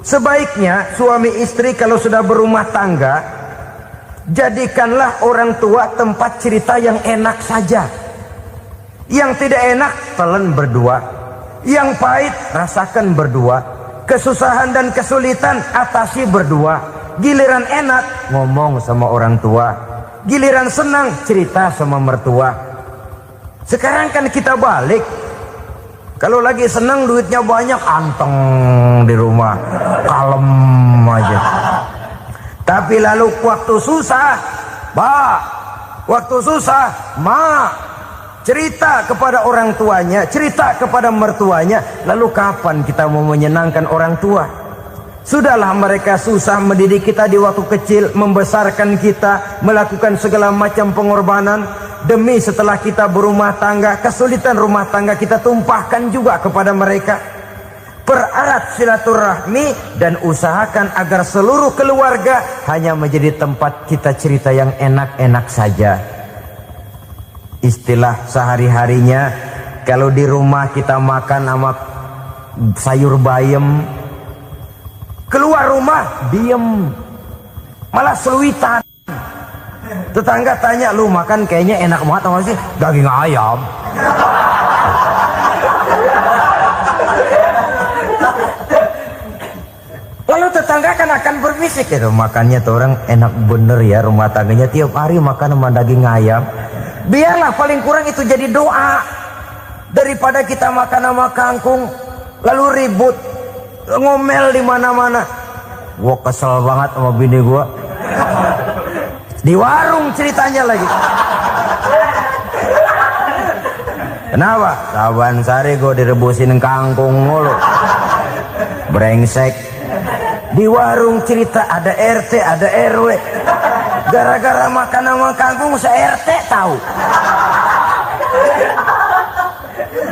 Sebaiknya suami istri kalau sudah berumah tangga, jadikanlah orang tua tempat cerita yang enak saja. Yang tidak enak telan berdua, yang pahit rasakan berdua, kesusahan dan kesulitan atasi berdua. Giliran enak ngomong sama orang tua, giliran senang cerita sama mertua. Sekarang kan kita balik, kalau lagi senang duitnya banyak, anteng di rumah, kalem aja. Tapi lalu waktu susah, waktu susah, cerita kepada orang tuanya, cerita kepada mertuanya. Lalu kapan kita mau menyenangkan orang tua? Sudahlah mereka susah mendidik kita di waktu kecil, membesarkan kita, melakukan segala macam pengorbanan. Demi setelah kita berumah tangga, kesulitan rumah tangga kita tumpahkan juga kepada mereka. Pererat silaturahmi dan usahakan agar seluruh keluarga hanya menjadi tempat kita cerita yang enak-enak saja. Istilah sehari-harinya, kalau di rumah kita makan sama sayur bayam, keluar rumah diem, malah seluitan. Tetangga tanya, lu makan kayaknya enak banget apa sih? Daging ayam. Lalu tetangga kan akan berbisik, gitu, makannya tuh orang enak bener ya, rumah tangganya tiap hari makan sama daging ayam. Biarlah paling kurang itu jadi doa, daripada kita makan sama kangkung lalu ribut ngomel di mana-mana. Gua kesel banget sama bini gua. Di warung ceritanya lagi. Kenapa? Saban sari gue direbusin kangkung mulu. Brengsek. Di warung cerita ada RT, ada RW. Gara-gara makan sama kangkung se-RT tahu.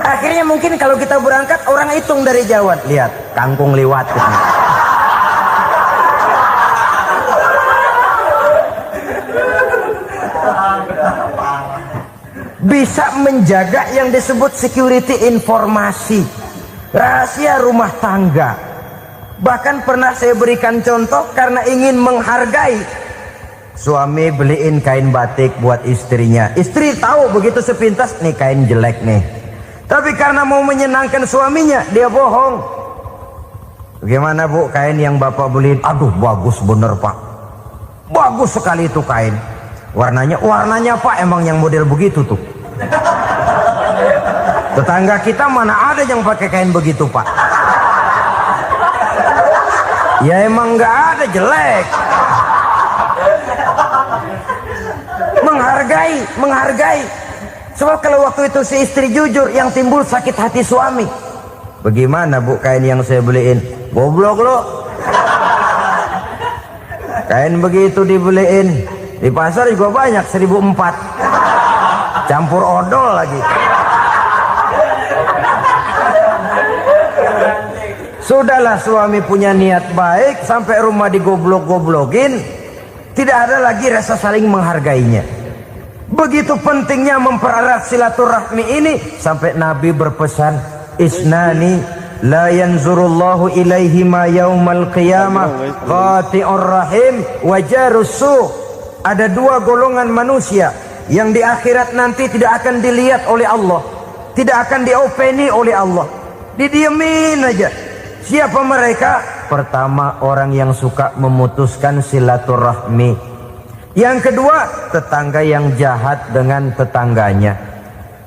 Akhirnya mungkin kalau kita berangkat orang hitung dari jauh. Lihat, kangkung liwat. Bisa menjaga yang disebut security informasi, rahasia rumah tangga. Bahkan pernah saya berikan contoh karena ingin menghargai. Suami beliin kain batik buat istrinya. Istri tahu begitu sepintas, nih kain jelek nih. Tapi karena mau menyenangkan suaminya, dia bohong. Bagaimana bu, kain yang bapak beliin? Aduh bagus bener pak, bagus sekali itu kain. Warnanya pak emang yang model begitu tuh. Tetangga kita mana ada yang pakai kain begitu pak? Ya emang nggak ada, jelek. Menghargai. Sebab kalau waktu itu si istri jujur, yang timbul sakit hati suami. Bagaimana bu kain yang saya beliin? Goblok lo. Kain begitu dibeliin di pasar juga banyak 1.400, campur odol lagi. Sudahlah suami punya niat baik, sampai rumah digoblok-goblokin, tidak ada lagi rasa saling menghargainya. Begitu pentingnya mempererat silaturahmi ini, sampai Nabi berpesan, isnani la yanzurullahu ilaihima yaumal qiyamah qati'ur rahim wa jarus su'. Ada dua golongan manusia yang di akhirat nanti tidak akan dilihat oleh Allah, tidak akan diopeni oleh Allah, didiemin aja. Siapa mereka? Pertama, orang yang suka memutuskan silaturahmi. Yang kedua, tetangga yang jahat dengan tetangganya.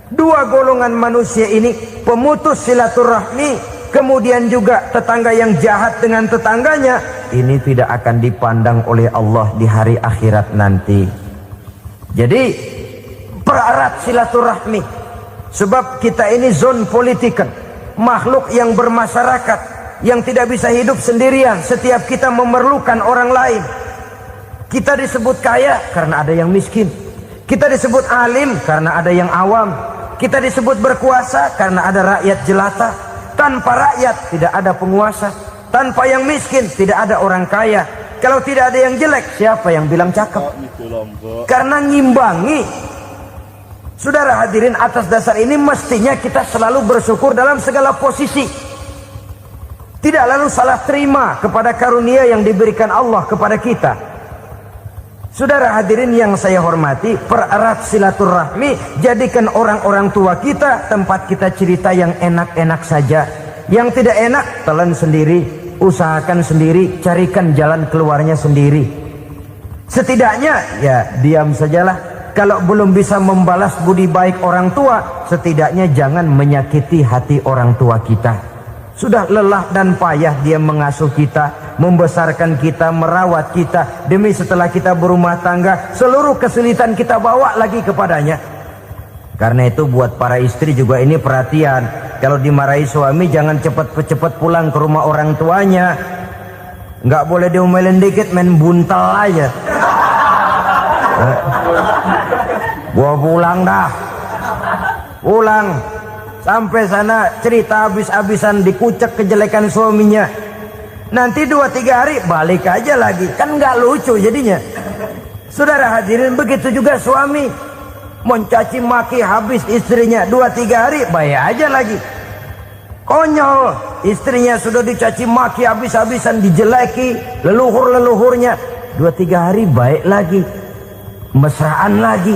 Dua golongan manusia ini, pemutus silaturahmi, kemudian juga tetangga yang jahat dengan tetangganya, ini tidak akan dipandang oleh Allah di hari akhirat nanti. Jadi pererat silaturahmi. Sebab kita ini zon politikan, makhluk yang bermasyarakat, yang tidak bisa hidup sendirian. Setiap kita memerlukan orang lain. Kita disebut kaya karena ada yang miskin. Kita disebut alim karena ada yang awam. Kita disebut berkuasa karena ada rakyat jelata. Tanpa rakyat tidak ada penguasa. Tanpa yang miskin tidak ada orang kaya. Kalau tidak ada yang jelek, siapa yang bilang cakep? Karena ngimbangi. Saudara hadirin, atas dasar ini mestinya kita selalu bersyukur dalam segala posisi. Tidak lalu salah terima kepada karunia yang diberikan Allah kepada kita. Saudara hadirin yang saya hormati, pererat silaturahmi, jadikan orang-orang tua kita tempat kita cerita yang enak-enak saja. Yang tidak enak, telan sendiri, usahakan sendiri, carikan jalan keluarnya sendiri. Setidaknya ya diam sajalah. Kalau belum bisa membalas budi baik orang tua, setidaknya jangan menyakiti hati orang tua kita. Sudah lelah dan payah dia mengasuh kita, membesarkan kita, merawat kita. Demi setelah kita berumah tangga, seluruh kesulitan kita bawa lagi kepadanya. Karena itu buat para istri juga ini perhatian. Kalau dimarahi suami, jangan cepat-cepat pulang ke rumah orang tuanya. Nggak boleh diomelin dikit, main buntal aja. Gua pulang dah. Pulang. Sampai sana cerita habis-habisan, dikucek kejelekan suaminya. Nanti 2-3 hari balik aja lagi. Kan nggak lucu jadinya. Saudara hadirin, begitu juga suami. Mencaci maki habis istrinya, 2-3 hari baik aja lagi. Konyol. Istrinya sudah dicaci maki habis-habisan, dijeleki leluhur-leluhurnya, 2-3 hari baik lagi. Mesraan lagi.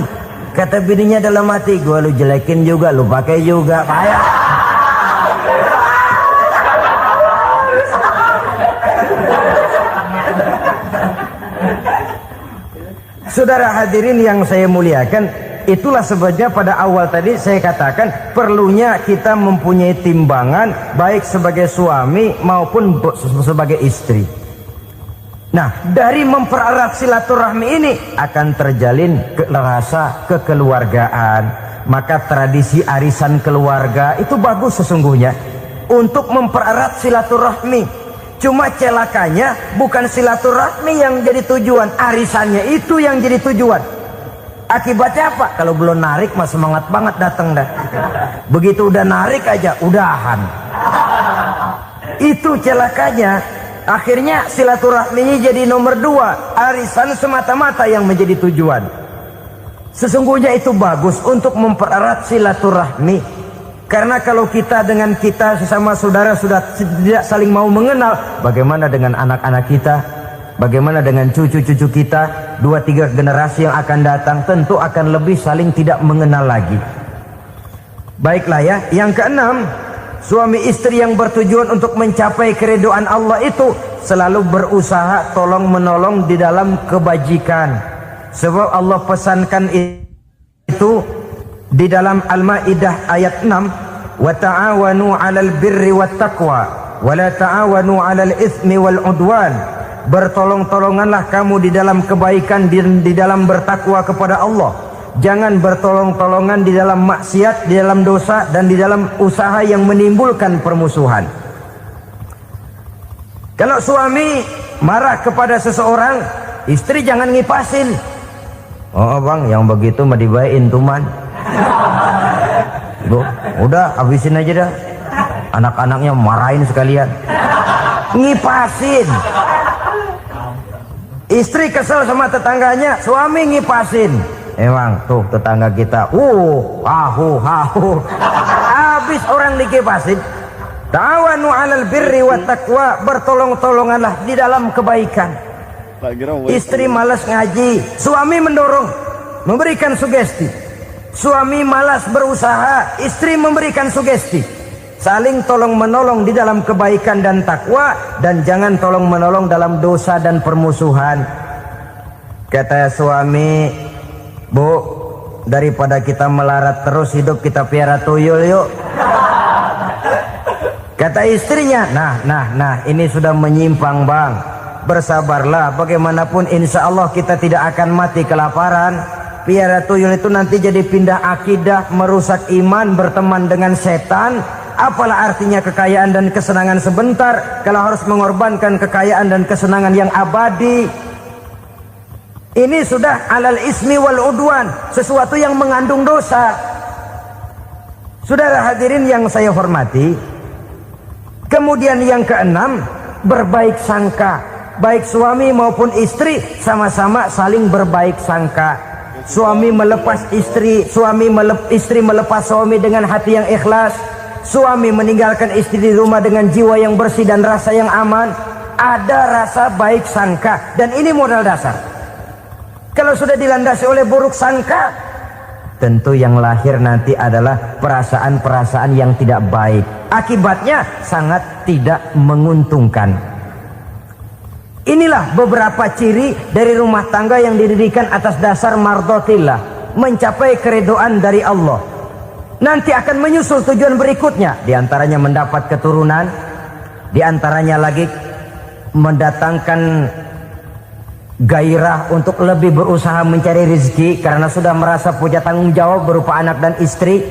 Kata bininya dalam hati, gua lu jelekin juga, lu pakai juga, payah. Saudara hadirin yang saya muliakan, itulah sebabnya pada awal tadi saya katakan perlunya kita mempunyai timbangan baik sebagai suami maupun sebagai istri. Nah, dari mempererat silaturahmi ini akan terjalin rasa kekeluargaan. Maka tradisi arisan keluarga itu bagus sesungguhnya untuk mempererat silaturahmi. Cuma celakanya bukan silaturahmi yang jadi tujuan, arisannya itu yang jadi tujuan. Akibatnya apa? Kalau belum narik mah semangat banget datang dah. Begitu udah narik aja udahan. Itu celakanya. Akhirnya silaturahminya jadi nomor 2, arisan semata-mata yang menjadi tujuan. Sesungguhnya itu bagus untuk mempererat silaturahmi. Karena kalau kita dengan kita sesama saudara sudah tidak saling mau mengenal, bagaimana dengan anak-anak kita? Bagaimana dengan cucu-cucu kita? 2-3 generasi yang akan datang tentu akan lebih saling tidak mengenal lagi. Baiklah ya, yang keenam, suami istri yang bertujuan untuk mencapai keridhaan Allah itu selalu berusaha tolong menolong di dalam kebajikan. Sebab Allah pesankan itu di dalam Al-Maidah ayat 6, wa ta'awanu 'alal birri wat taqwa wa la ta'awanu 'alal itsmi wal 'udwan. Bertolong-tolonganlah kamu di dalam kebaikan, di dalam bertakwa kepada Allah. Jangan bertolong-tolongan di dalam maksiat, di dalam dosa, dan di dalam usaha yang menimbulkan permusuhan. Kalau suami marah kepada seseorang, istri jangan ngipasin. Oh bang, yang begitu mah dibayain tuman. Udah habisin aja dah. Anak-anaknya marahin sekalian. Ngipasin. Istri kesel sama tetangganya, suami ngipasin. Emang tuh tetangga kita, hahu. Habis orang dikipasin. Ta'awanu 'alal birri wat taqwa, bertolong-tolonganlah di dalam kebaikan. Istri malas ngaji, suami mendorong, memberikan sugesti. Suami malas berusaha, istri memberikan sugesti. Saling tolong menolong di dalam kebaikan dan takwa, dan jangan tolong menolong dalam dosa dan permusuhan. Kata suami, Bu, daripada kita melarat terus hidup, kita piara tuyul yuk. Kata istrinya, nah ini sudah menyimpang bang. Bersabarlah, bagaimanapun insya Allah kita tidak akan mati kelaparan. piara tuyul itu nanti jadi pindah akidah, merusak iman, berteman dengan setan. Apalah artinya kekayaan dan kesenangan sebentar kalau harus mengorbankan kekayaan dan kesenangan yang abadi? Ini sudah alal ismi wal udwan, sesuatu yang mengandung dosa. Saudara hadirin yang saya hormati, kemudian yang keenam, berbaik sangka. Baik suami maupun istri sama-sama saling berbaik sangka. Suami melepas istri, istri melepas suami dengan hati yang ikhlas. Suami meninggalkan istri di rumah dengan jiwa yang bersih dan rasa yang aman. Ada rasa baik sangka, dan ini modal dasar. Kalau sudah dilandasi oleh buruk sangka, tentu yang lahir nanti adalah perasaan-perasaan yang tidak baik. Akibatnya sangat tidak menguntungkan. Inilah beberapa ciri dari rumah tangga yang didirikan atas dasar mardhatillah, mencapai keridhaan dari Allah. Nanti akan menyusul tujuan berikutnya, diantaranya mendapat keturunan, diantaranya lagi mendatangkan gairah untuk lebih berusaha mencari rezeki karena sudah merasa punya tanggung jawab berupa anak dan istri,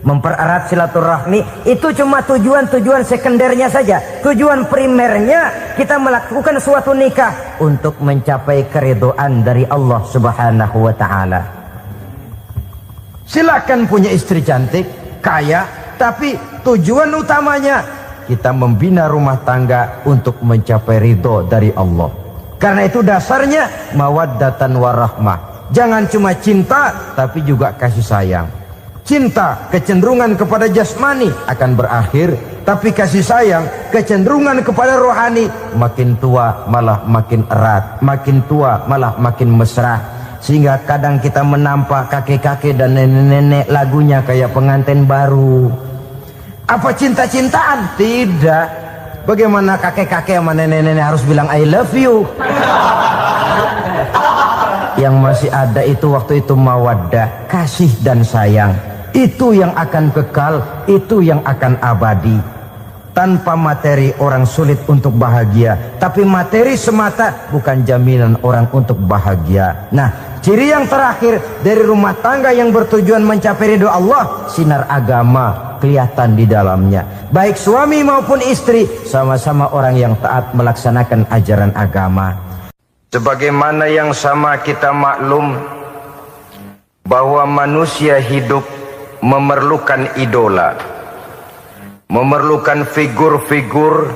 mempererat silaturahmi. Itu cuma tujuan-tujuan sekundernya saja. Tujuan primernya kita melakukan suatu nikah untuk mencapai keridhaan dari Allah Subhanahu wa taala. Silakan punya istri cantik, kaya, tapi tujuan utamanya kita membina rumah tangga untuk mencapai ridho dari Allah. Karena itu dasarnya mawaddatan warahmah. Jangan cuma cinta, tapi juga kasih sayang. Cinta, kecenderungan kepada jasmani akan berakhir, tapi kasih sayang, kecenderungan kepada rohani, makin tua malah makin erat, makin tua malah makin mesra. Sehingga kadang kita menampak kakek-kakek dan nenek-nenek lagunya kayak pengantin baru. Apa cinta-cintaan? Tidak. Bagaimana kakek-kakek sama nenek-nenek harus bilang I love you? Yang masih ada itu waktu itu mawaddah, kasih dan sayang. Itu yang akan kekal, itu yang akan abadi. Tanpa materi orang sulit untuk bahagia, tapi materi semata bukan jaminan orang untuk bahagia. Nah, ciri yang terakhir dari rumah tangga yang bertujuan mencapai ridho Allah, sinar agama kelihatan di dalamnya. Baik suami maupun istri sama-sama orang yang taat melaksanakan ajaran agama. Sebagaimana yang sama kita maklum bahwa manusia hidup memerlukan idola, memerlukan figur-figur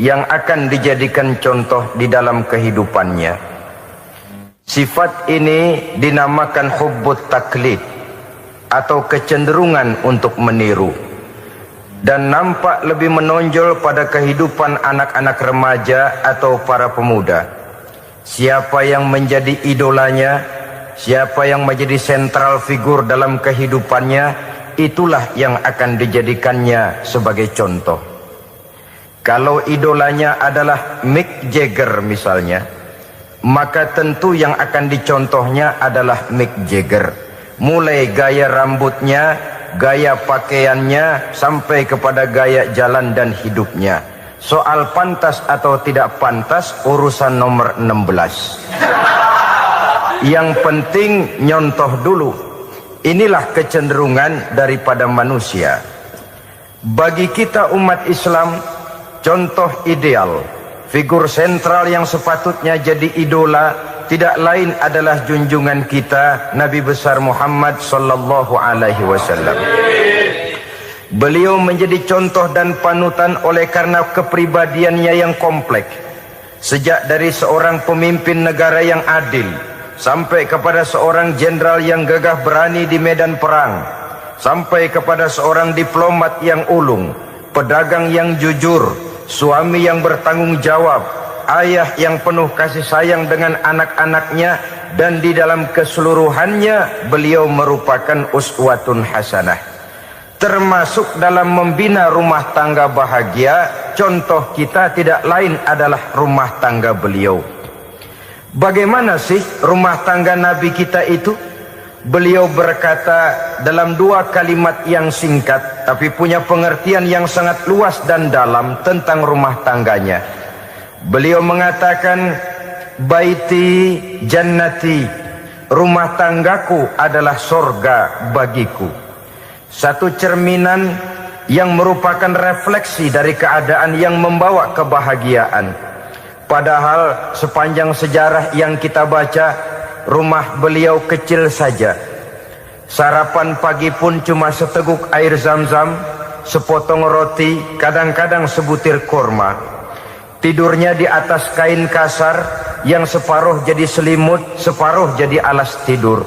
yang akan dijadikan contoh di dalam kehidupannya. Sifat ini dinamakan hubbut taklid atau kecenderungan untuk meniru, dan nampak lebih menonjol pada kehidupan anak-anak remaja atau para pemuda. Siapa yang menjadi idolanya, siapa yang menjadi sentral figur dalam kehidupannya, itulah yang akan dijadikannya sebagai contoh. Kalau idolanya adalah Mick Jagger misalnya, maka tentu yang akan dicontohnya adalah Mick Jagger. Mulai gaya rambutnya, gaya pakaiannya, sampai kepada gaya jalan dan hidupnya. Soal pantas atau tidak pantas urusan nomor 16. Yang penting nyontoh dulu. Inilah kecenderungan daripada manusia. Bagi kita umat Islam, contoh ideal, figur sentral yang sepatutnya jadi idola, tidak lain adalah junjungan kita Nabi besar Muhammad sallallahu alaihi wasallam. Beliau menjadi contoh dan panutan oleh karena kepribadiannya yang kompleks. Sejak dari seorang pemimpin negara yang adil, sampai kepada seorang jenderal yang gagah berani di medan perang, sampai kepada seorang diplomat yang ulung, pedagang yang jujur, suami yang bertanggung jawab, ayah yang penuh kasih sayang dengan anak-anaknya, dan di dalam keseluruhannya beliau merupakan uswatun hasanah. Termasuk dalam membina rumah tangga bahagia, contoh kita tidak lain adalah rumah tangga beliau. Bagaimana sih rumah tangga Nabi kita itu? Beliau berkata dalam dua kalimat yang singkat, tapi punya pengertian yang sangat luas dan dalam tentang rumah tangganya. Beliau mengatakan, baiti jannati rumah tanggaku adalah sorga bagiku. Satu cerminan yang merupakan refleksi dari keadaan yang membawa kebahagiaan. Padahal sepanjang sejarah yang kita baca, rumah beliau kecil saja. Sarapan pagi pun cuma seteguk air zam-zam, sepotong roti, kadang-kadang sebutir kurma. Tidurnya di atas kain kasar yang separuh jadi selimut, separuh jadi alas tidur.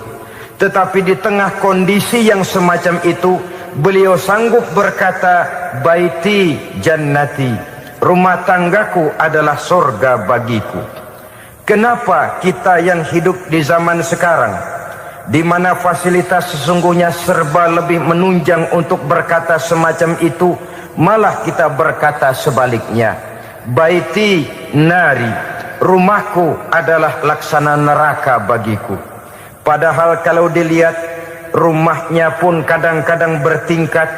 Tetapi di tengah kondisi yang semacam itu, beliau sanggup berkata, baiti jannati, rumah tanggaku adalah surga bagiku. Kenapa kita yang hidup di zaman sekarang, di mana fasilitas sesungguhnya serba lebih menunjang untuk berkata semacam itu, malah kita berkata sebaliknya, baiti nari, rumahku adalah laksana neraka bagiku. Padahal kalau dilihat, rumahnya pun kadang-kadang bertingkat,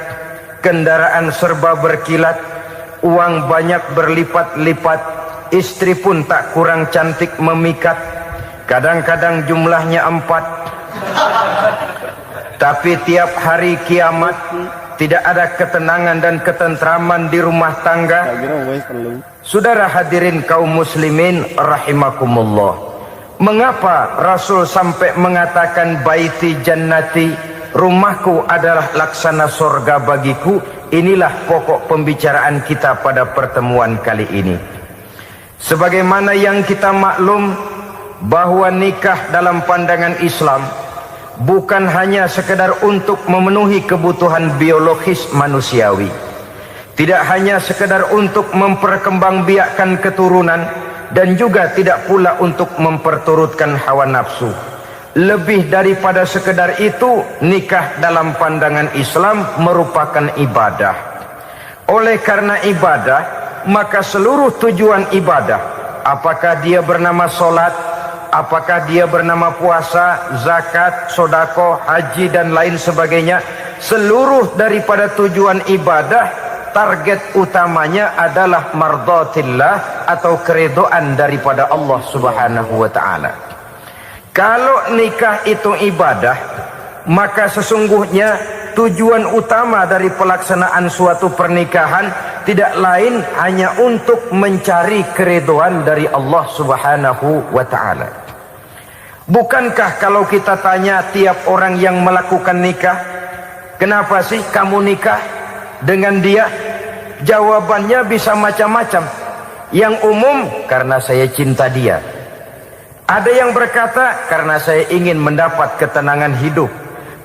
kendaraan serba berkilat, uang banyak berlipat-lipat, istri pun tak kurang cantik memikat, kadang-kadang jumlahnya 4. Tapi tiap hari kiamat tidak ada ketenangan dan ketentraman di rumah tangga. Saudara hadirin kaum muslimin rahimakumullah, mengapa Rasul sampai mengatakan baiti jannati, rumahku adalah laksana surga bagiku? Inilah pokok pembicaraan kita pada pertemuan kali ini. Sebagaimana yang kita maklum bahwa nikah dalam pandangan Islam bukan hanya sekedar untuk memenuhi kebutuhan biologis manusiawi, tidak hanya sekedar untuk memperkembangbiakkan keturunan, dan juga tidak pula untuk memperturutkan hawa nafsu. Lebih daripada sekedar itu, nikah dalam pandangan Islam merupakan ibadah. Oleh karena ibadah, maka seluruh tujuan ibadah, apakah dia bernama solat, apakah dia bernama puasa, zakat, sodako, haji dan lain sebagainya, seluruh daripada tujuan ibadah, target utamanya adalah mardhatillah atau keridhaan daripada Allah Subhanahu wa taala. Kalau nikah itu ibadah, maka sesungguhnya tujuan utama dari pelaksanaan suatu pernikahan tidak lain hanya untuk mencari keridhaan dari Allah Subhanahu wa taala. Bukankah kalau kita tanya tiap orang yang melakukan nikah, kenapa sih kamu nikah dengan dia? Jawabannya bisa macam-macam. Yang umum, karena saya cinta dia. Ada yang berkata, karena saya ingin mendapat ketenangan hidup.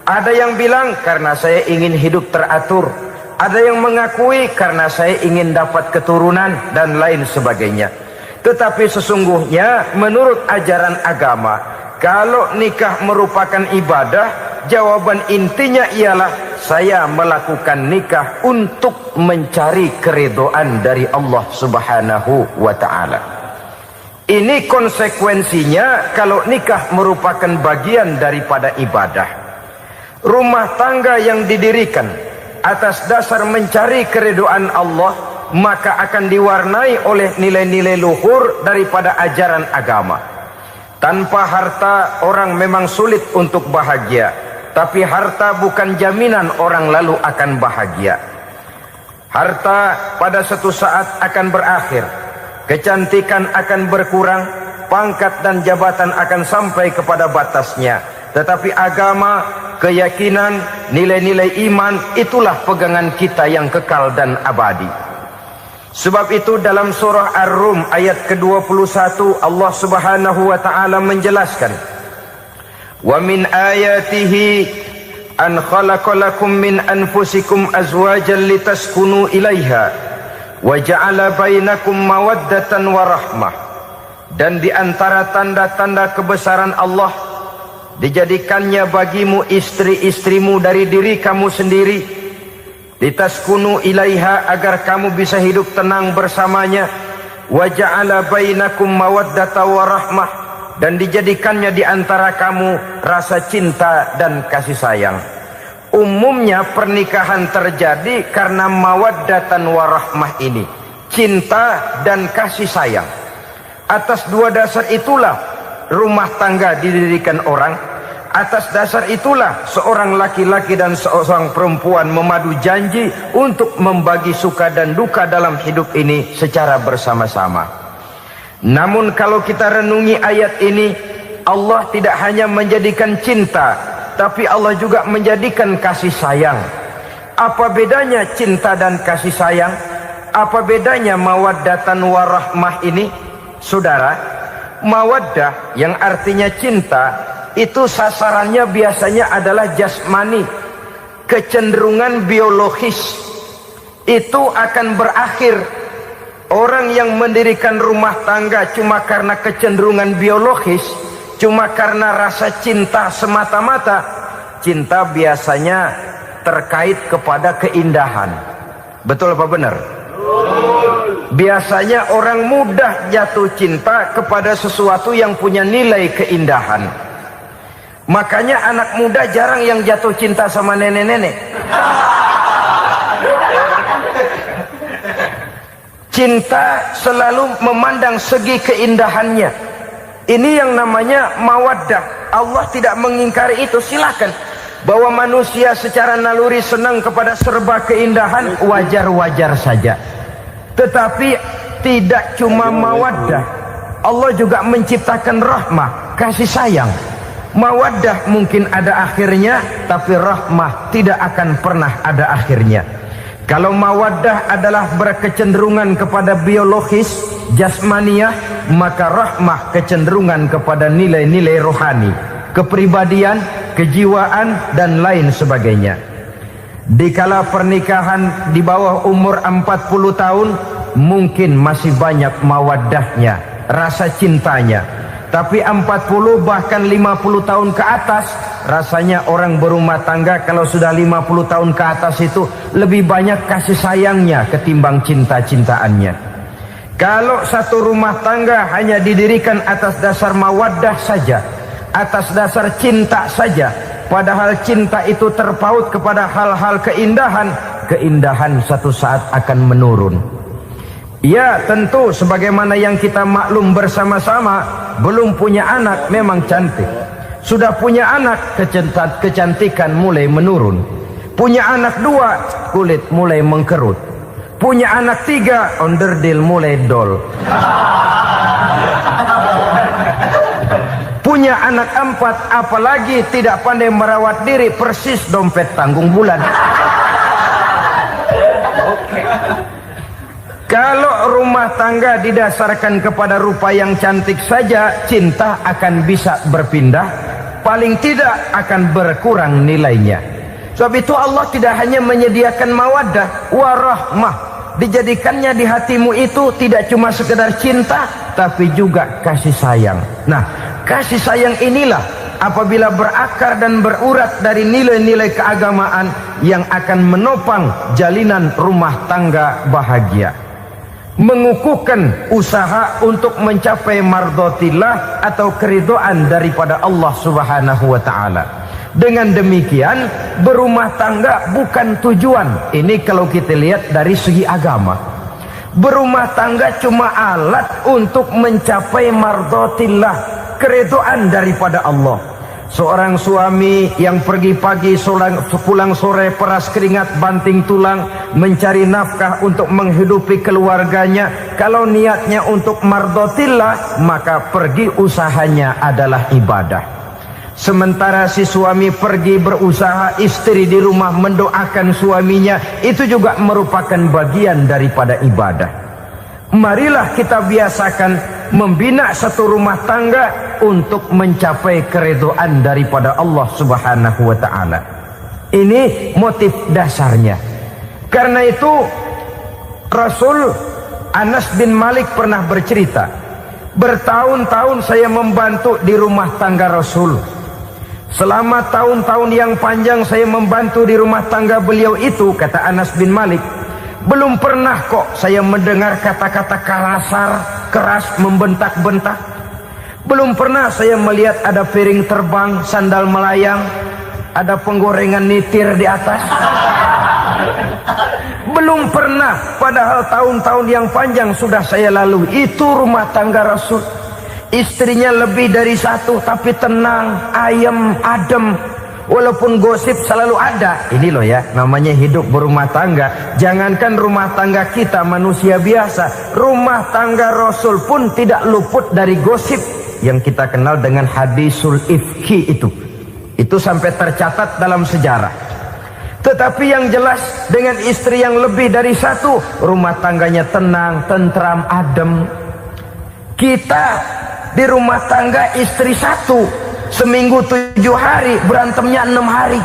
Ada yang bilang, karena saya ingin hidup teratur. Ada yang mengakui, karena saya ingin dapat keturunan dan lain sebagainya. Tetapi sesungguhnya menurut ajaran agama, kalau nikah merupakan ibadah, jawaban intinya ialah saya melakukan nikah untuk mencari keridhaan dari Allah Subhanahu wa taala. Ini konsekuensinya kalau nikah merupakan bagian daripada ibadah. Rumah tangga yang didirikan atas dasar mencari keridhaan Allah, maka akan diwarnai oleh nilai-nilai luhur daripada ajaran agama. Tanpa harta orang memang sulit untuk bahagia, tapi harta bukan jaminan orang lalu akan bahagia. Harta pada suatu saat akan berakhir, kecantikan akan berkurang, pangkat dan jabatan akan sampai kepada batasnya. Tetapi agama, keyakinan, nilai-nilai iman, itulah pegangan kita yang kekal dan abadi. Sebab itu dalam surah Ar-Rum ayat ke-21 Allah Subhanahu wa taala menjelaskan, wa min ayatihi an khalaqalakum min anfusikum azwajan litaskunu ilaiha wa ja'ala bainakum mawaddatan wa rahmah. Dan di antara tanda-tanda kebesaran Allah, dijadikannya bagimu istri-istrimu dari diri kamu sendiri, litaskunu ilaiha, agar kamu bisa hidup tenang bersamanya, wa ja'ala bainakum mawaddatan wa rahmah, dan dijadikannya di antara kamu rasa cinta dan kasih sayang. Umumnya pernikahan terjadi karena mawaddatan warahmah ini, cinta dan kasih sayang. Atas dua dasar itulah rumah tangga didirikan orang. Atas dasar itulah seorang laki-laki dan seorang perempuan memadu janji untuk membagi suka dan duka dalam hidup ini secara bersama-sama. Namun kalau kita renungi ayat ini, Allah tidak hanya menjadikan cinta, tapi Allah juga menjadikan kasih sayang. Apa bedanya cinta dan kasih sayang? Apa bedanya mawaddatan warahmah ini? Saudara, mawaddah yang artinya cinta itu sasarannya biasanya adalah jasmani, kecenderungan biologis. Itu akan berakhir. Orang yang mendirikan rumah tangga cuma karena kecenderungan biologis, cuma karena rasa cinta semata-mata, cinta biasanya terkait kepada keindahan. Betul apa benar? Biasanya orang mudah jatuh cinta kepada sesuatu yang punya nilai keindahan. Makanya anak muda jarang yang jatuh cinta sama nenek-nenek. Cinta selalu memandang segi keindahannya. Ini yang namanya mawaddah. Allah tidak mengingkari itu, silakan. Bahwa manusia secara naluri senang kepada serba keindahan, wajar-wajar saja. Tetapi tidak cuma mawaddah, Allah juga menciptakan rahmah, kasih sayang. Mawaddah mungkin ada akhirnya, tapi rahmah tidak akan pernah ada akhirnya. Kalau mawaddah adalah berkecenderungan kepada biologis, jasmaniah, maka rahmah kecenderungan kepada nilai-nilai rohani, kepribadian, kejiwaan, dan lain sebagainya. Dikala pernikahan di bawah umur 40 tahun, mungkin masih banyak mawaddahnya, rasa cintanya. Tapi 40 bahkan 50 tahun ke atas, rasanya orang berumah tangga kalau sudah 50 tahun ke atas itu lebih banyak kasih sayangnya ketimbang cinta-cintaannya. Kalau satu rumah tangga hanya didirikan atas dasar mawaddah saja, atas dasar cinta saja, padahal cinta itu terpaut kepada hal-hal keindahan, keindahan satu saat akan menurun. Ya tentu sebagaimana yang kita maklum bersama-sama, belum punya anak memang cantik. Sudah punya anak, kecantikan mulai menurun. Punya anak 2, kulit mulai mengkerut. Punya anak 3, onderdil mulai dol. Punya anak 4, apalagi tidak pandai merawat diri, persis dompet tanggung bulan. Kalau rumah tangga didasarkan kepada rupa yang cantik saja, cinta akan bisa berpindah, paling tidak akan berkurang nilainya. Sebab itu Allah tidak hanya menyediakan mawaddah, warahmah, dijadikannya di hatimu itu tidak cuma sekedar cinta, tapi juga kasih sayang. Nah, kasih sayang inilah apabila berakar dan berurat dari nilai-nilai keagamaan yang akan menopang jalinan rumah tangga bahagia. Mengukuhkan usaha untuk mencapai mardhatillah atau keridhaan daripada Allah Subhanahu wa taala. Dengan demikian, berumah tangga bukan tujuan. Ini kalau kita lihat dari segi agama. Berumah tangga cuma alat untuk mencapai mardhatillah, keridhaan daripada Allah. Seorang suami yang pergi pagi pulang sore peras keringat banting tulang mencari nafkah untuk menghidupi keluarganya, kalau niatnya untuk mardhatillah maka pergi usahanya adalah ibadah. Sementara si suami pergi berusaha, istri di rumah mendoakan suaminya, itu juga merupakan bagian daripada ibadah. Marilah kita biasakan membina satu rumah tangga untuk mencapai keridhaan daripada Allah Subhanahu wa taala. Ini motif dasarnya. Karena itu Rasul Anas bin Malik pernah bercerita, bertahun-tahun saya membantu di rumah tangga Rasul. Selama tahun-tahun yang panjang saya membantu di rumah tangga beliau itu, kata Anas bin Malik, belum pernah kok saya mendengar kata-kata kasar, keras, membentak-bentak. Belum pernah saya melihat ada piring terbang, sandal melayang, ada penggorengan nitir di atas. Belum pernah, padahal tahun-tahun yang panjang sudah saya lalui. Itu rumah tangga Rasul. istrinya lebih dari satu tapi tenang, ayem, adem. Walaupun gosip selalu ada. Ini loh ya, namanya hidup berumah tangga. Jangankan rumah tangga kita manusia biasa, rumah tangga Rasul pun tidak luput dari gosip yang kita kenal dengan hadisul ifki itu. Itu sampai tercatat dalam sejarah. Tetapi yang jelas dengan istri yang lebih dari satu, rumah tangganya tenang, tentram, adem. Kita di rumah tangga istri satu, seminggu 7 hari, berantemnya 6 hari.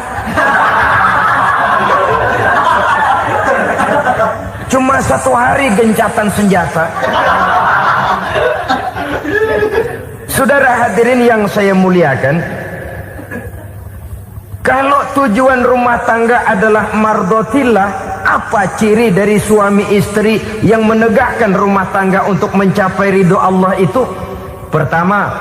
Cuma 1 hari gencatan senjata. Saudara hadirin yang saya muliakan, kalau tujuan rumah tangga adalah mardotillah, apa ciri dari suami istri yang menegakkan rumah tangga untuk mencapai ridho Allah itu? Pertama,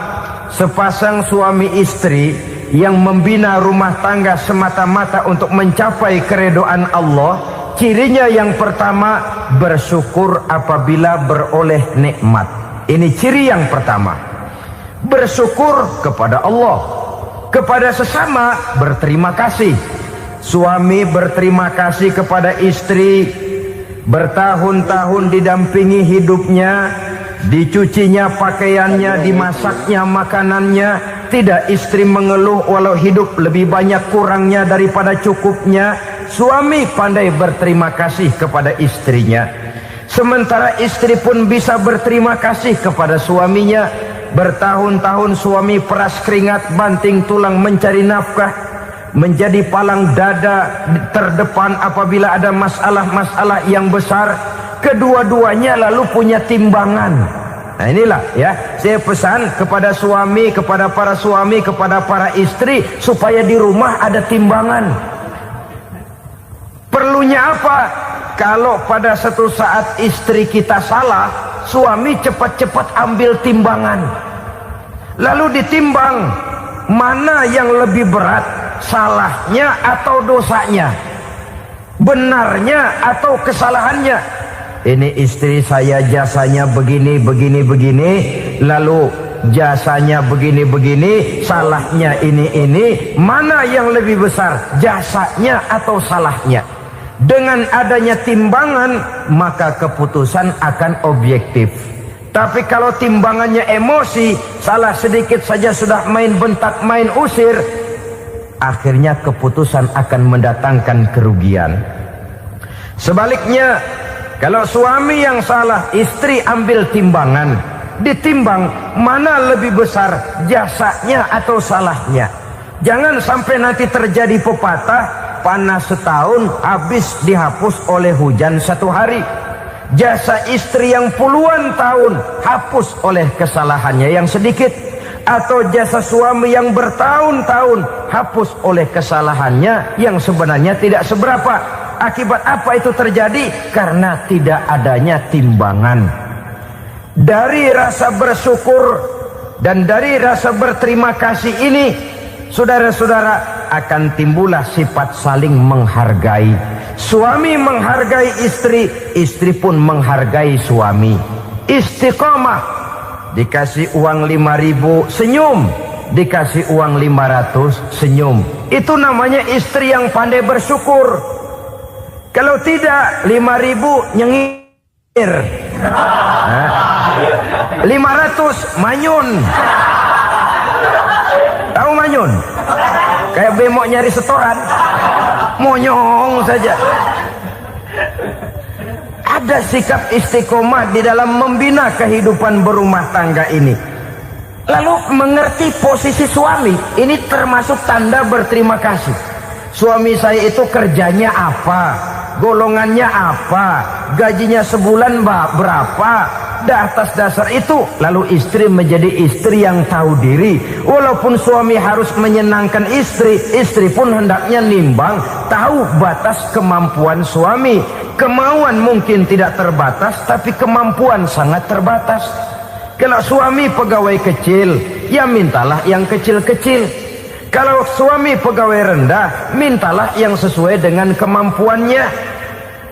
sepasang suami istri yang membina rumah tangga semata-mata untuk mencapai keridhaan Allah, cirinya yang pertama, bersyukur apabila beroleh nikmat. Ini ciri yang pertama. Bersyukur kepada Allah, kepada sesama berterima kasih. Suami berterima kasih kepada istri, bertahun-tahun didampingi hidupnya, dicucinya pakaiannya, dimasaknya makanannya. Tidak istri mengeluh walau hidup lebih banyak kurangnya daripada cukupnya. Suami pandai berterima kasih kepada istrinya. Sementara istri pun bisa berterima kasih kepada suaminya. Bertahun-tahun suami peras keringat, banting tulang mencari nafkah, menjadi palang dada terdepan apabila ada masalah-masalah yang besar. Kedua-duanya lalu punya timbangan. Nah inilah ya, saya pesan kepada suami, kepada para suami, kepada para istri, supaya di rumah ada timbangan. Perlunya apa? Kalau pada satu saat istri kita salah, suami cepat-cepat ambil timbangan, lalu ditimbang mana yang lebih berat, salahnya atau dosanya, benarnya atau kesalahannya. Ini istri saya jasanya begini, lalu jasanya begini, salahnya ini. Mana yang lebih besar, jasanya atau salahnya? Dengan adanya timbangan, maka keputusan akan objektif. Tapi kalau timbangannya emosi, salah sedikit saja sudah main bentak, main usir, akhirnya keputusan akan mendatangkan kerugian. Sebaliknya, kalau suami yang salah, istri ambil timbangan, ditimbang mana lebih besar, jasanya atau salahnya. Jangan sampai nanti terjadi pepatah, panas setahun habis dihapus oleh hujan 1 hari. Jasa istri yang puluhan tahun hapus oleh kesalahannya yang sedikit, atau jasa suami yang bertahun-tahun hapus oleh kesalahannya yang sebenarnya tidak seberapa. Akibat apa itu terjadi? Karena tidak adanya timbangan. Dari rasa bersyukur dan dari rasa berterima kasih ini, saudara-saudara, akan timbullah sifat saling menghargai. Suami menghargai istri, istri pun menghargai suami. Istiqomah, dikasih uang 5.000 senyum, dikasih uang 500 senyum. Itu namanya istri yang pandai bersyukur. Kalau tidak, 5.000 nyengir, 500 manyun. Tahu manyun? Kayak bemok nyari setoran, monyong saja. Ada sikap istiqomah di dalam membina kehidupan berumah tangga ini. Lalu mengerti posisi suami, ini termasuk tanda berterima kasih. Suami saya itu kerjanya apa, golongannya apa, gajinya sebulan berapa. Atas dasar itu, lalu istri menjadi istri yang tahu diri. Walaupun suami harus menyenangkan istri, istri pun hendaknya nimbang, tahu batas kemampuan suami. Kemauan mungkin tidak terbatas, tapi kemampuan sangat terbatas. Kalau suami pegawai kecil, ya mintalah yang kecil-kecil. Kalau suami pegawai rendah, mintalah yang sesuai dengan kemampuannya.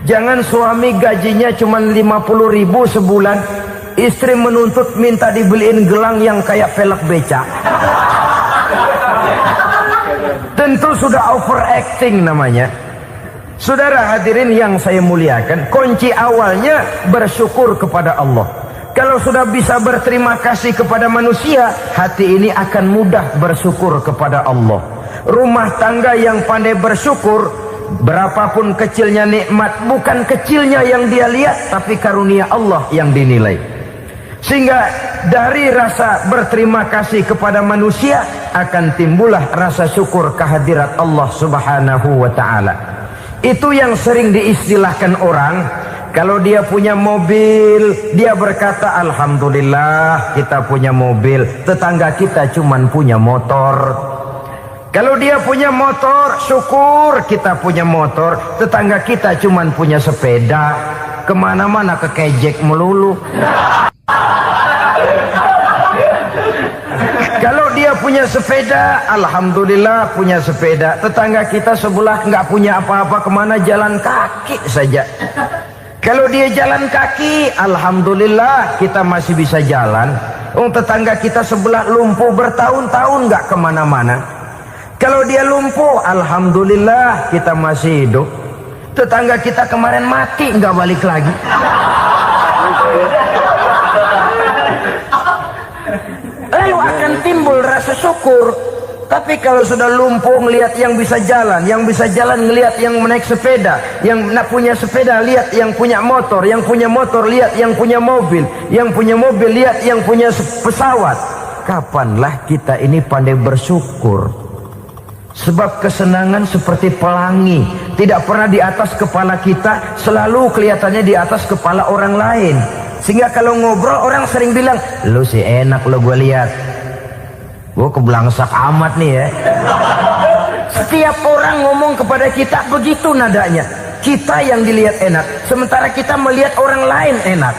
Jangan suami gajinya cuma 50.000 sebulan, istri menuntut minta dibeliin gelang yang kayak velg beca. Tentu sudah overacting namanya. Saudara hadirin yang saya muliakan, kunci awalnya bersyukur kepada Allah. Kalau sudah bisa berterima kasih kepada manusia, hati ini akan mudah bersyukur kepada Allah. Rumah tangga yang pandai bersyukur, berapapun kecilnya nikmat, bukan kecilnya yang dia lihat, tapi karunia Allah yang dinilai. Sehingga dari rasa berterima kasih kepada manusia akan timbullah rasa syukur kehadirat Allah Subhanahu wa ta'ala. Itu yang sering diistilahkan orang, kalau dia punya mobil, dia berkata alhamdulillah kita punya mobil, tetangga kita cuman punya motor. Kalau dia punya motor, syukur kita punya motor, tetangga kita cuman punya sepeda, kemana-mana kekejek melulu. Kalau dia punya sepeda, alhamdulillah punya sepeda, tetangga kita sebelah nggak punya apa-apa, kemana jalan kaki saja. Kalau dia jalan kaki, alhamdulillah kita masih bisa jalan. Tetangga kita sebelah lumpuh bertahun-tahun nggak kemana-mana. Kalau dia lumpuh, alhamdulillah kita masih hidup. Tetangga kita kemarin mati nggak balik lagi. Lalu akan timbul rasa syukur. Tapi kalau sudah lumpuh ngelihat yang bisa jalan ngelihat yang naik sepeda, yang punya sepeda lihat yang punya motor lihat yang punya mobil lihat yang punya pesawat. Kapanlah kita ini pandai bersyukur? Sebab kesenangan seperti pelangi, tidak pernah di atas kepala kita, selalu kelihatannya di atas kepala orang lain. Sehingga kalau ngobrol orang sering bilang, lu sih enak lo gue lihat, gue keblangsak amat nih ya. Setiap orang ngomong kepada kita begitu nadanya. Kita yang dilihat enak, sementara kita melihat orang lain enak.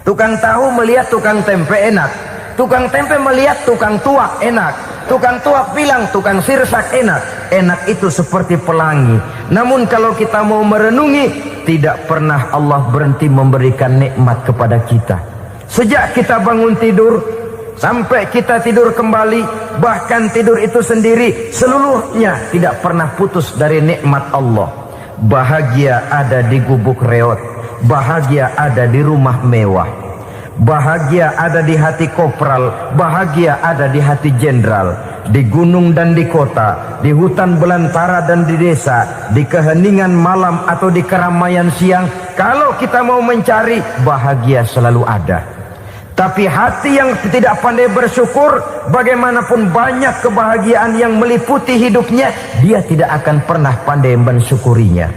Tukang tahu melihat tukang tempe enak, tukang tempe melihat tukang tuak enak, tukang tuak bilang tukang sirsak enak. Enak itu seperti pelangi. Namun kalau kita mau merenungi, tidak pernah Allah berhenti memberikan nikmat kepada kita. Sejak kita bangun tidur sampai kita tidur kembali, bahkan tidur itu sendiri, seluruhnya tidak pernah putus dari nikmat Allah. Bahagia ada di gubuk reot, bahagia ada di rumah mewah, bahagia ada di hati kopral, bahagia ada di hati jenderal, di gunung dan di kota, di hutan belantara dan di desa, di keheningan malam atau di keramaian siang. Kalau kita mau mencari, bahagia selalu ada. Tapi hati yang tidak pandai bersyukur, bagaimanapun banyak kebahagiaan yang meliputi hidupnya, dia tidak akan pernah pandai mensyukurinya.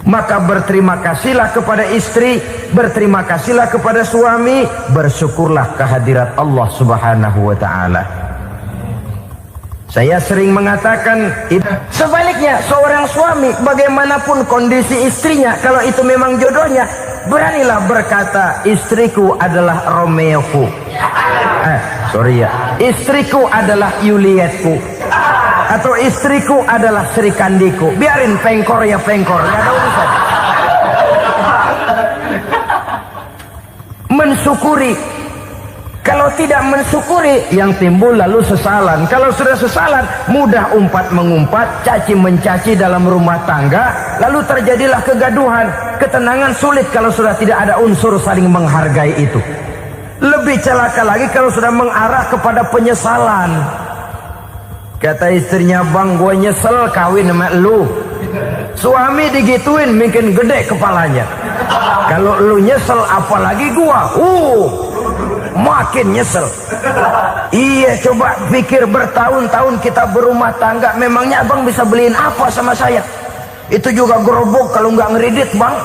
Maka berterima kasihlah kepada istri, berterima kasihlah kepada suami, bersyukurlah kehadirat Allah Subhanahu wa ta'ala. Saya sering mengatakan, sebaliknya seorang suami bagaimanapun kondisi istrinya, kalau itu memang jodohnya, beranilah berkata, istriku adalah Romeoku, istriku adalah Julietku, atau istriku adalah Sri Kandiku. Biarin pengkor ya pengkor, gak ada urusan. Mensyukuri. Kalau tidak mensyukuri, yang timbul lalu sesalan. Kalau sudah sesalan, mudah umpat mengumpat, caci mencaci dalam rumah tangga, lalu terjadilah kegaduhan. Ketenangan sulit kalau sudah tidak ada unsur saling menghargai itu. Lebih celaka lagi kalau sudah mengarah kepada penyesalan. Kata istrinya, bang gue nyesel kawin sama lu. Suami digituin mungkin gede kepalanya. Kalau lu nyesel apalagi gua, makin nyesel. Iya, coba pikir bertahun-tahun kita berumah tangga, memangnya abang bisa beliin apa sama saya? Itu juga gerobok kalau nggak ngeridit bang.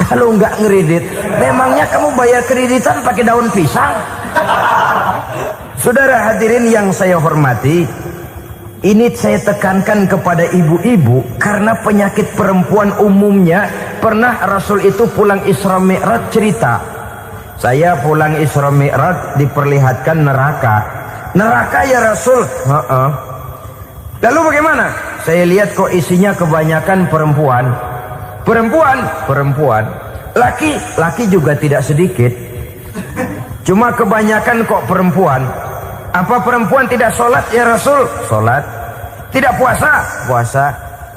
Kalau nggak ngeridit, memangnya kamu bayar kreditan pakai daun pisang? Saudara hadirin yang saya hormati, ini saya tekankan kepada ibu-ibu karena penyakit perempuan umumnya. Pernah Rasul itu pulang Isra Mi'raj cerita, saya pulang Isra Mi'raj diperlihatkan neraka. Neraka ya Rasul? Lalu bagaimana? Saya lihat kok isinya kebanyakan perempuan. Perempuan. Laki juga tidak sedikit. Cuma kebanyakan kok perempuan. Apa perempuan tidak sholat ya Rasul? Sholat. Tidak puasa? Puasa.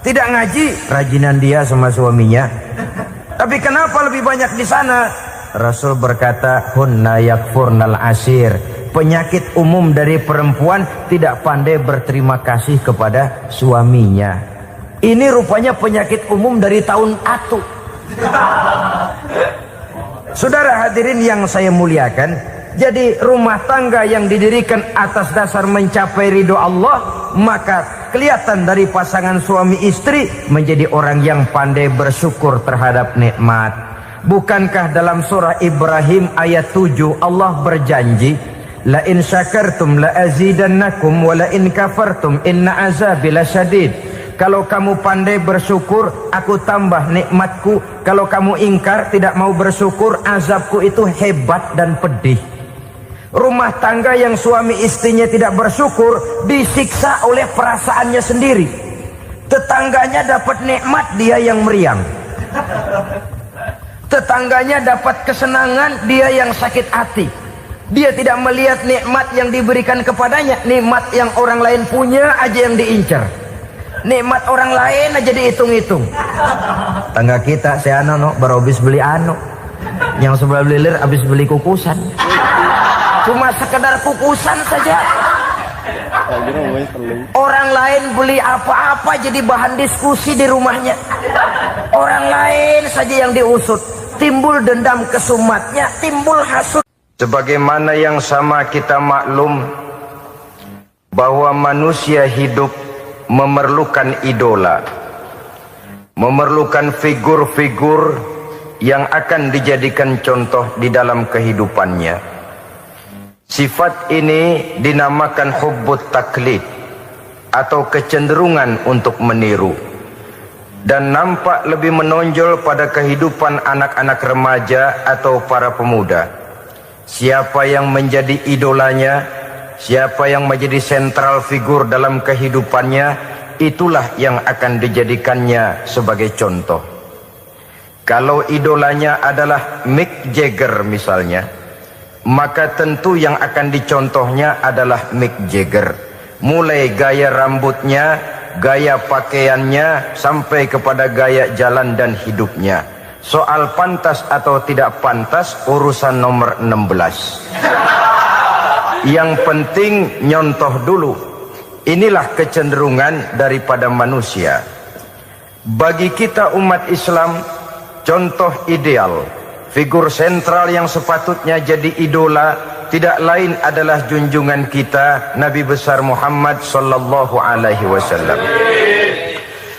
Tidak ngaji? Rajinan dia sama suaminya. Tapi kenapa lebih banyak di sana? Rasul berkata, hunna yakfurnal ashir. Penyakit umum dari perempuan tidak pandai berterima kasih kepada suaminya. Ini rupanya penyakit umum dari tahun atu. Saudara hadirin yang saya muliakan, jadi rumah tangga yang didirikan atas dasar mencapai ridho Allah, maka kelihatan dari pasangan suami istri menjadi orang yang pandai bersyukur terhadap nikmat. Bukankah dalam surah Ibrahim ayat 7 Allah berjanji, la in syakartum la azidannakum wa la in kafartum inna azabi lasyadid. Kalau kamu pandai bersyukur, aku tambah nikmatku. Kalau kamu ingkar, tidak mau bersyukur, azabku itu hebat dan pedih. Rumah tangga yang suami istrinya tidak bersyukur, disiksa oleh perasaannya sendiri. Tetangganya dapat nikmat, dia yang meriang. Tetangganya dapat kesenangan, dia yang sakit hati. Dia tidak melihat nikmat yang diberikan kepadanya. Nikmat yang orang lain punya aja yang diincar. Nikmat orang lain aja dihitung-hitung. Tangga kita, si Ano baru habis beli yang sebelah belilir habis beli kukusan. Cuma sekedar kukusan saja. Orang lain beli apa-apa jadi bahan diskusi di rumahnya. Orang lain saja yang diusut. Timbul dendam kesumatnya, timbul hasut. Sebagaimana yang sama kita maklum bahwa manusia hidup memerlukan idola, memerlukan figur-figur yang akan dijadikan contoh di dalam kehidupannya. Sifat ini dinamakan hubbut taklid atau kecenderungan untuk meniru, dan nampak lebih menonjol pada kehidupan anak-anak remaja atau para pemuda. Siapa yang menjadi idolanya, siapa yang menjadi sentral figur dalam kehidupannya, itulah yang akan dijadikannya sebagai contoh. Kalau idolanya adalah Mick Jagger misalnya, maka tentu yang akan dicontohnya adalah Mick Jagger. Mulai gaya rambutnya, gaya pakaiannya, sampai kepada gaya jalan dan hidupnya. Soal pantas atau tidak pantas urusan nomor 16. Yang penting nyontoh dulu. Inilah kecenderungan daripada manusia. Bagi kita umat Islam, contoh ideal, figur sentral yang sepatutnya jadi idola, tidak lain adalah junjungan kita Nabi besar Muhammad sallallahu alaihi wasallam.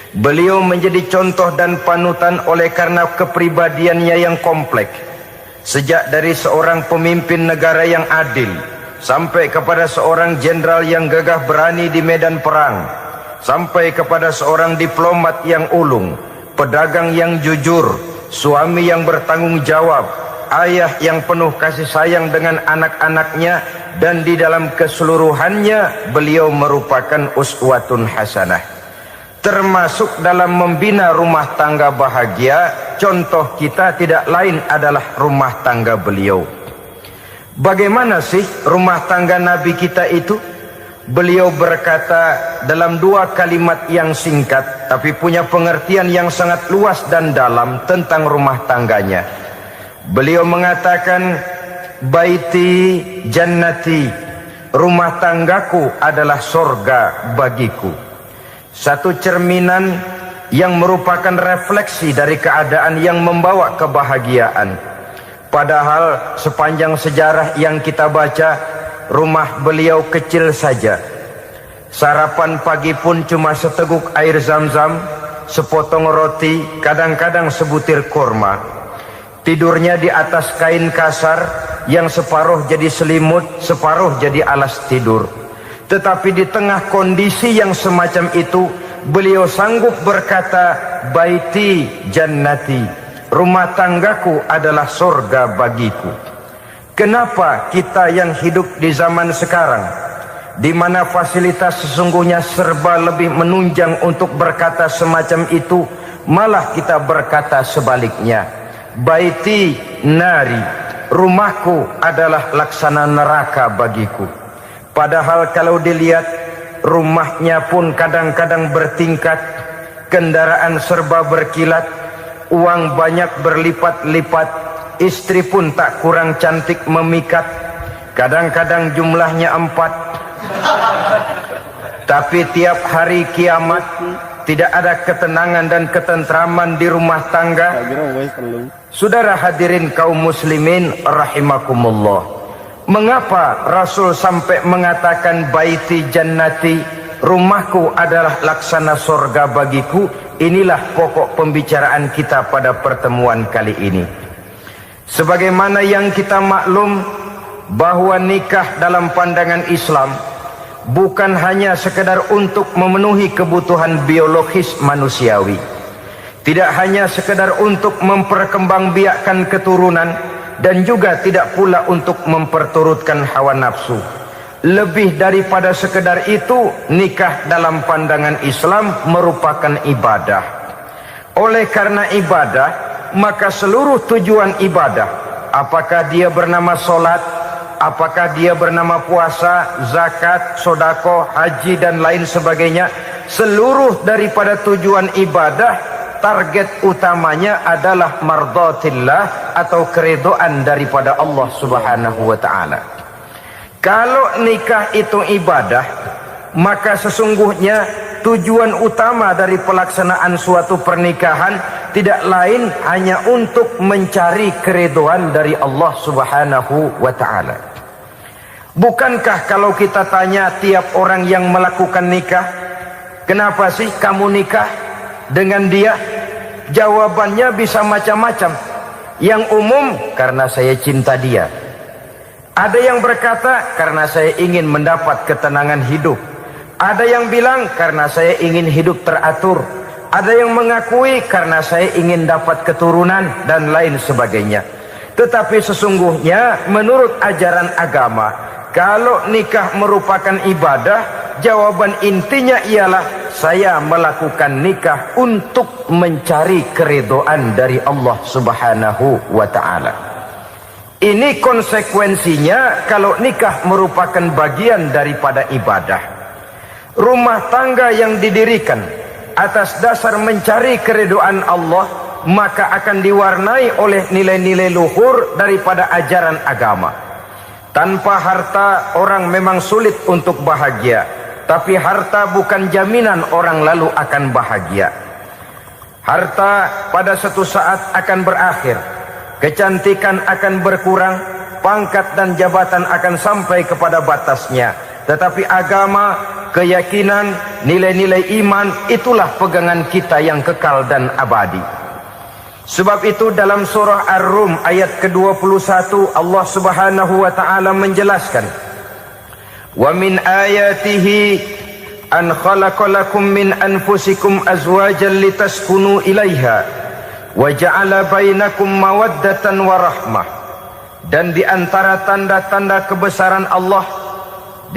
Beliau menjadi contoh dan panutan oleh karena kepribadiannya yang kompleks. Sejak dari seorang pemimpin negara yang adil, sampai kepada seorang jenderal yang gagah berani di medan perang, sampai kepada seorang diplomat yang ulung, pedagang yang jujur, suami yang bertanggung jawab, ayah yang penuh kasih sayang dengan anak-anaknya, dan di dalam keseluruhannya beliau merupakan uswatun hasanah. Termasuk dalam membina rumah tangga bahagia, contoh kita tidak lain adalah rumah tangga beliau. Bagaimana sih rumah tangga Nabi kita itu? Beliau berkata dalam dua kalimat yang singkat, tapi punya pengertian yang sangat luas dan dalam tentang rumah tangganya. Beliau mengatakan, baiti jannati, rumah tanggaku adalah sorga bagiku. Satu cerminan yang merupakan refleksi dari keadaan yang membawa kebahagiaan. Padahal sepanjang sejarah yang kita baca, rumah beliau kecil saja. Sarapan pagi pun cuma seteguk air zam-zam, sepotong roti, kadang-kadang sebutir kurma. Tidurnya di atas kain kasar yang separuh jadi selimut, separuh jadi alas tidur. Tetapi di tengah kondisi yang semacam itu, beliau sanggup berkata, baiti jannati, rumah tanggaku adalah surga bagiku. Kenapa kita yang hidup di zaman sekarang, di mana fasilitas sesungguhnya serba lebih menunjang untuk berkata semacam itu, malah kita berkata sebaliknya, baiti nari, rumahku adalah laksana neraka bagiku. Padahal kalau dilihat, rumahnya pun kadang-kadang bertingkat, kendaraan serba berkilat, uang banyak berlipat-lipat, istri pun tak kurang cantik memikat, kadang-kadang jumlahnya 4. Tapi tiap hari kiamat tidak ada ketenangan dan ketentraman di rumah tangga. Saudara hadirin kaum muslimin rahimakumullah, mengapa Rasul sampai mengatakan baiti jannati, rumahku adalah laksana sorga bagiku? Inilah pokok pembicaraan kita pada pertemuan kali ini. Sebagaimana yang kita maklum bahwa nikah dalam pandangan Islam bukan hanya sekedar untuk memenuhi kebutuhan biologis manusiawi, tidak hanya sekedar untuk memperkembangbiakkan keturunan, dan juga tidak pula untuk memperturutkan hawa nafsu. Lebih daripada sekedar itu, nikah dalam pandangan Islam merupakan ibadah. Oleh karena ibadah, maka seluruh tujuan ibadah, apakah dia bernama solat, apakah dia bernama puasa, zakat, sodako, haji dan lain sebagainya, seluruh daripada tujuan ibadah, target utamanya adalah mardhatillah atau keridhaan daripada Allah Subhanahu wa taala. Kalau nikah itu ibadah, maka sesungguhnya tujuan utama dari pelaksanaan suatu pernikahan tidak lain hanya untuk mencari keridhaan dari Allah Subhanahu wa taala. Bukankah kalau kita tanya tiap orang yang melakukan nikah, kenapa sih kamu nikah dengan dia? Jawabannya bisa macam-macam. Yang umum, karena saya cinta dia. Ada yang berkata, karena saya ingin mendapat ketenangan hidup. Ada yang bilang, karena saya ingin hidup teratur. Ada yang mengakui, karena saya ingin dapat keturunan dan lain sebagainya. Tetapi sesungguhnya menurut ajaran agama, kalau nikah merupakan ibadah, jawaban intinya ialah saya melakukan nikah untuk mencari keridhaan dari Allah Subhanahu wa taala. Ini konsekuensinya kalau nikah merupakan bagian daripada ibadah. Rumah tangga yang didirikan atas dasar mencari keridhaan Allah, maka akan diwarnai oleh nilai-nilai luhur daripada ajaran agama. Tanpa harta orang memang sulit untuk bahagia, tapi harta bukan jaminan orang lalu akan bahagia. Harta pada suatu saat akan berakhir, kecantikan akan berkurang, pangkat dan jabatan akan sampai kepada batasnya. Tetapi agama, keyakinan, nilai-nilai iman, itulah pegangan kita yang kekal dan abadi. Sebab itu dalam surah Ar-Rum ayat ke-21 Allah Subhanahu wa taala menjelaskan, "Wa min ayatihi an khalaqalakum min anfusikum azwajan litaskunu ilaiha wa ja'ala bainakum mawaddatan wa rahmah." Dan di antara tanda-tanda kebesaran Allah,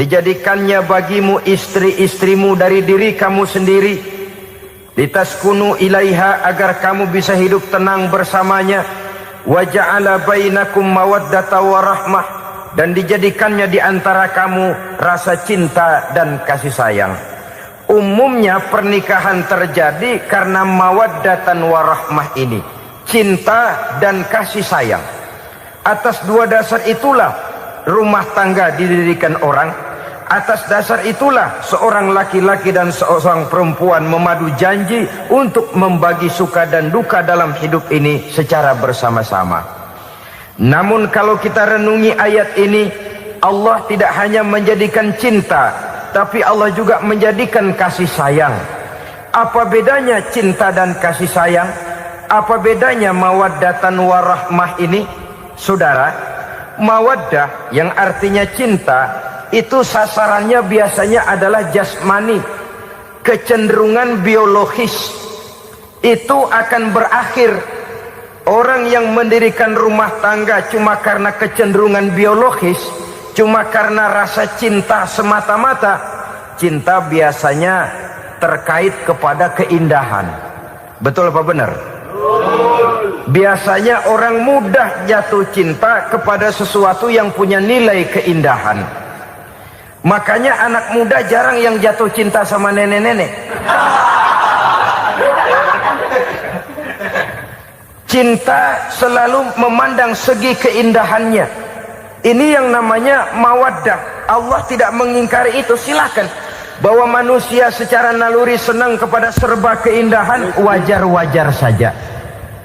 dijadikannya bagimu istri-istrimu dari diri kamu sendiri, litaskunu ilaiha, agar kamu bisa hidup tenang bersamanya, wa ja'ala bainakum mawaddata wa rahmah, dan dijadikannya di antara kamu rasa cinta dan kasih sayang. Umumnya pernikahan terjadi karena mawaddatan wa rahmah ini, cinta dan kasih sayang. Atas dua dasar itulah rumah tangga didirikan orang. Atas dasar itulah seorang laki-laki dan seorang perempuan memadu janji untuk membagi suka dan duka dalam hidup ini secara bersama-sama. Namun kalau kita renungi ayat ini, Allah tidak hanya menjadikan cinta, tapi Allah juga menjadikan kasih sayang. Apa bedanya cinta dan kasih sayang? Apa bedanya mawaddatan warahmah ini? Saudara, mawaddah yang artinya cinta, itu sasarannya biasanya adalah jasmani, kecenderungan biologis. Itu akan berakhir. Orang yang mendirikan rumah tangga cuma karena kecenderungan biologis, cuma karena rasa cinta semata-mata, cinta biasanya terkait kepada keindahan. Betul apa benar? biasanya orang mudah jatuh cinta kepada sesuatu yang punya nilai keindahan. Makanya anak muda jarang yang jatuh cinta sama nenek-nenek. Cinta selalu memandang segi keindahannya. Ini yang namanya mawaddah. Allah tidak mengingkari itu, silakan. Bahwa manusia secara naluri senang kepada serba keindahan, wajar-wajar saja.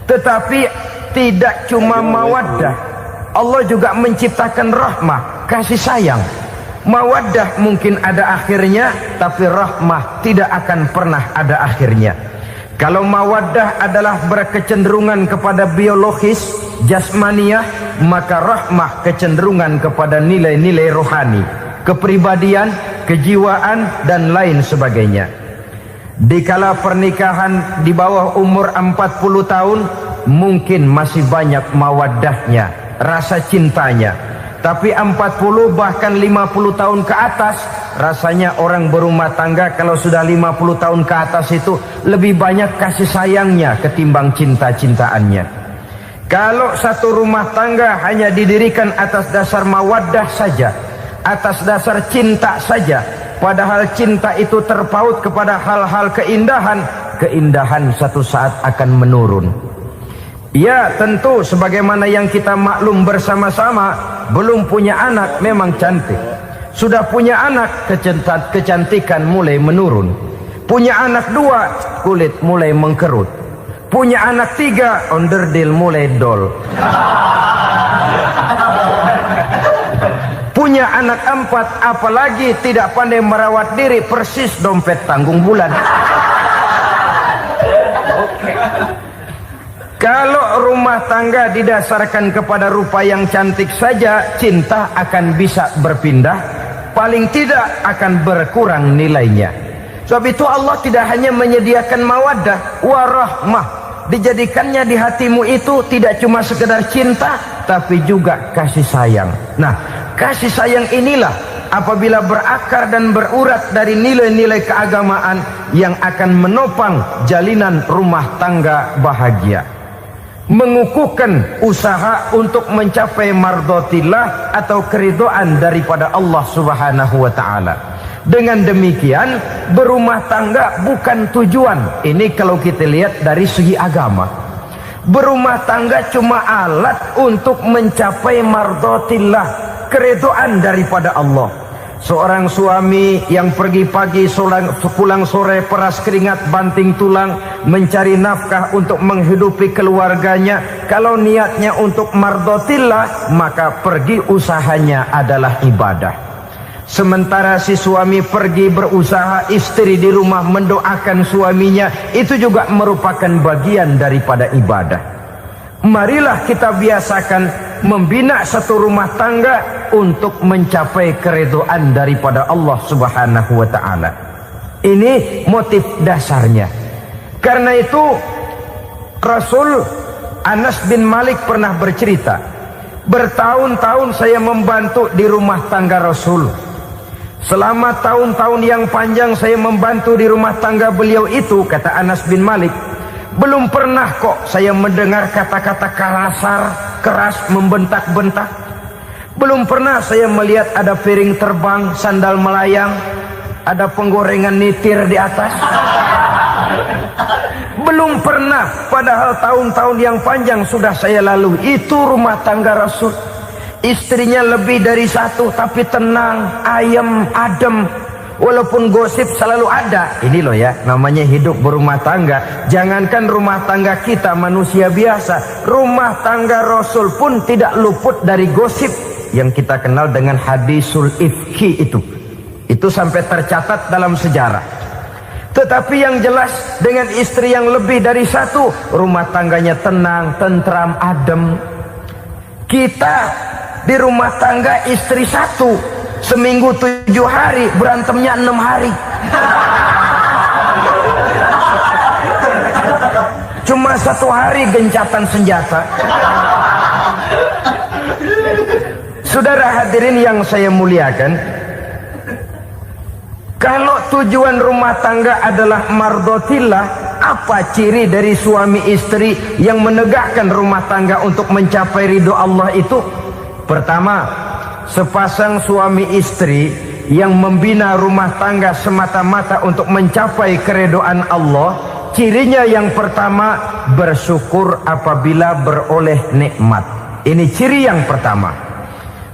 Tetapi tidak cuma mawaddah, Allah juga menciptakan rahmah, kasih sayang. Mawaddah mungkin ada akhirnya, tapi rahmah tidak akan pernah ada akhirnya. Kalau mawaddah adalah berkecenderungan kepada biologis, jasmaniah, maka rahmah kecenderungan kepada nilai-nilai rohani, kepribadian, kejiwaan, dan lain sebagainya. Dikala pernikahan di bawah umur 40 tahun, mungkin masih banyak mawaddahnya, rasa cintanya. Tapi 40 bahkan 50 tahun ke atas, rasanya orang berumah tangga kalau sudah 50 tahun ke atas itu lebih banyak kasih sayangnya ketimbang cinta-cintaannya. Kalau satu rumah tangga hanya didirikan atas dasar mawaddah saja, atas dasar cinta saja, padahal cinta itu terpaut kepada hal-hal keindahan, keindahan satu saat akan menurun. Ya, tentu sebagaimana yang kita maklum bersama-sama, belum punya anak memang cantik. Sudah punya anak, kecantikan mulai menurun. Punya anak 2, kulit mulai mengkerut. Punya anak 3, onderdil mulai dol. Punya anak 4, apalagi tidak pandai merawat diri, persis dompet tanggung bulan. Kalau rumah tangga didasarkan kepada rupa yang cantik saja, cinta akan bisa berpindah, paling tidak akan berkurang nilainya. Sebab itu Allah tidak hanya menyediakan mawaddah, warahmah, dijadikannya di hatimu itu tidak cuma sekedar cinta, tapi juga kasih sayang. Nah, kasih sayang inilah apabila berakar dan berurat dari nilai-nilai keagamaan yang akan menopang jalinan rumah tangga bahagia. Mengukuhkan usaha untuk mencapai mardotillah atau keridoan daripada Allah Subhanahu wa ta'ala. Dengan demikian, berumah tangga bukan tujuan. Ini kalau kita lihat dari segi agama. Berumah tangga cuma alat untuk mencapai mardotillah, keridoan daripada Allah. Seorang suami yang pergi pagi pulang sore peras keringat banting tulang mencari nafkah untuk menghidupi keluarganya, kalau niatnya untuk mardotillah, maka pergi usahanya adalah ibadah. Sementara si suami pergi berusaha, istri di rumah mendoakan suaminya, itu juga merupakan bagian daripada ibadah. Marilah kita biasakan membina satu rumah tangga untuk mencapai keridhaan daripada Allah Subhanahu wa ta'ala. Ini motif dasarnya. Karena itu Rasul Anas bin Malik pernah bercerita, bertahun-tahun saya membantu di rumah tangga Rasul. Selama tahun-tahun yang panjang saya membantu di rumah tangga beliau itu, kata Anas bin Malik, belum pernah kok saya mendengar kata-kata kasar, keras, membentak-bentak. Belum pernah saya melihat ada piring terbang, sandal melayang, ada penggorengan nitir di atas. Belum pernah, padahal tahun-tahun yang panjang sudah saya lalui. Itu rumah tangga Rasul. Istrinya lebih dari 1, tapi tenang, ayem, adem. Walaupun gosip selalu ada. Ini loh ya, namanya hidup berumah tangga. Jangankan rumah tangga kita manusia biasa, rumah tangga Rasul pun tidak luput dari gosip yang kita kenal dengan hadisul ifki itu. Itu sampai tercatat dalam sejarah. Tetapi yang jelas, dengan istri yang lebih dari 1, rumah tangganya tenang, tentram, adem. Kita di rumah tangga istri 1, seminggu 7 hari, berantemnya 6 hari. Cuma 1 hari gencatan senjata. Saudara hadirin yang saya muliakan, Kalau tujuan rumah tangga adalah mardotillah, apa ciri dari suami istri yang menegakkan rumah tangga untuk mencapai ridho Allah itu? Pertama, sepasang suami istri yang membina rumah tangga semata-mata untuk mencapai keridhaan Allah, cirinya yang pertama, bersyukur apabila beroleh nikmat. Ini ciri yang pertama.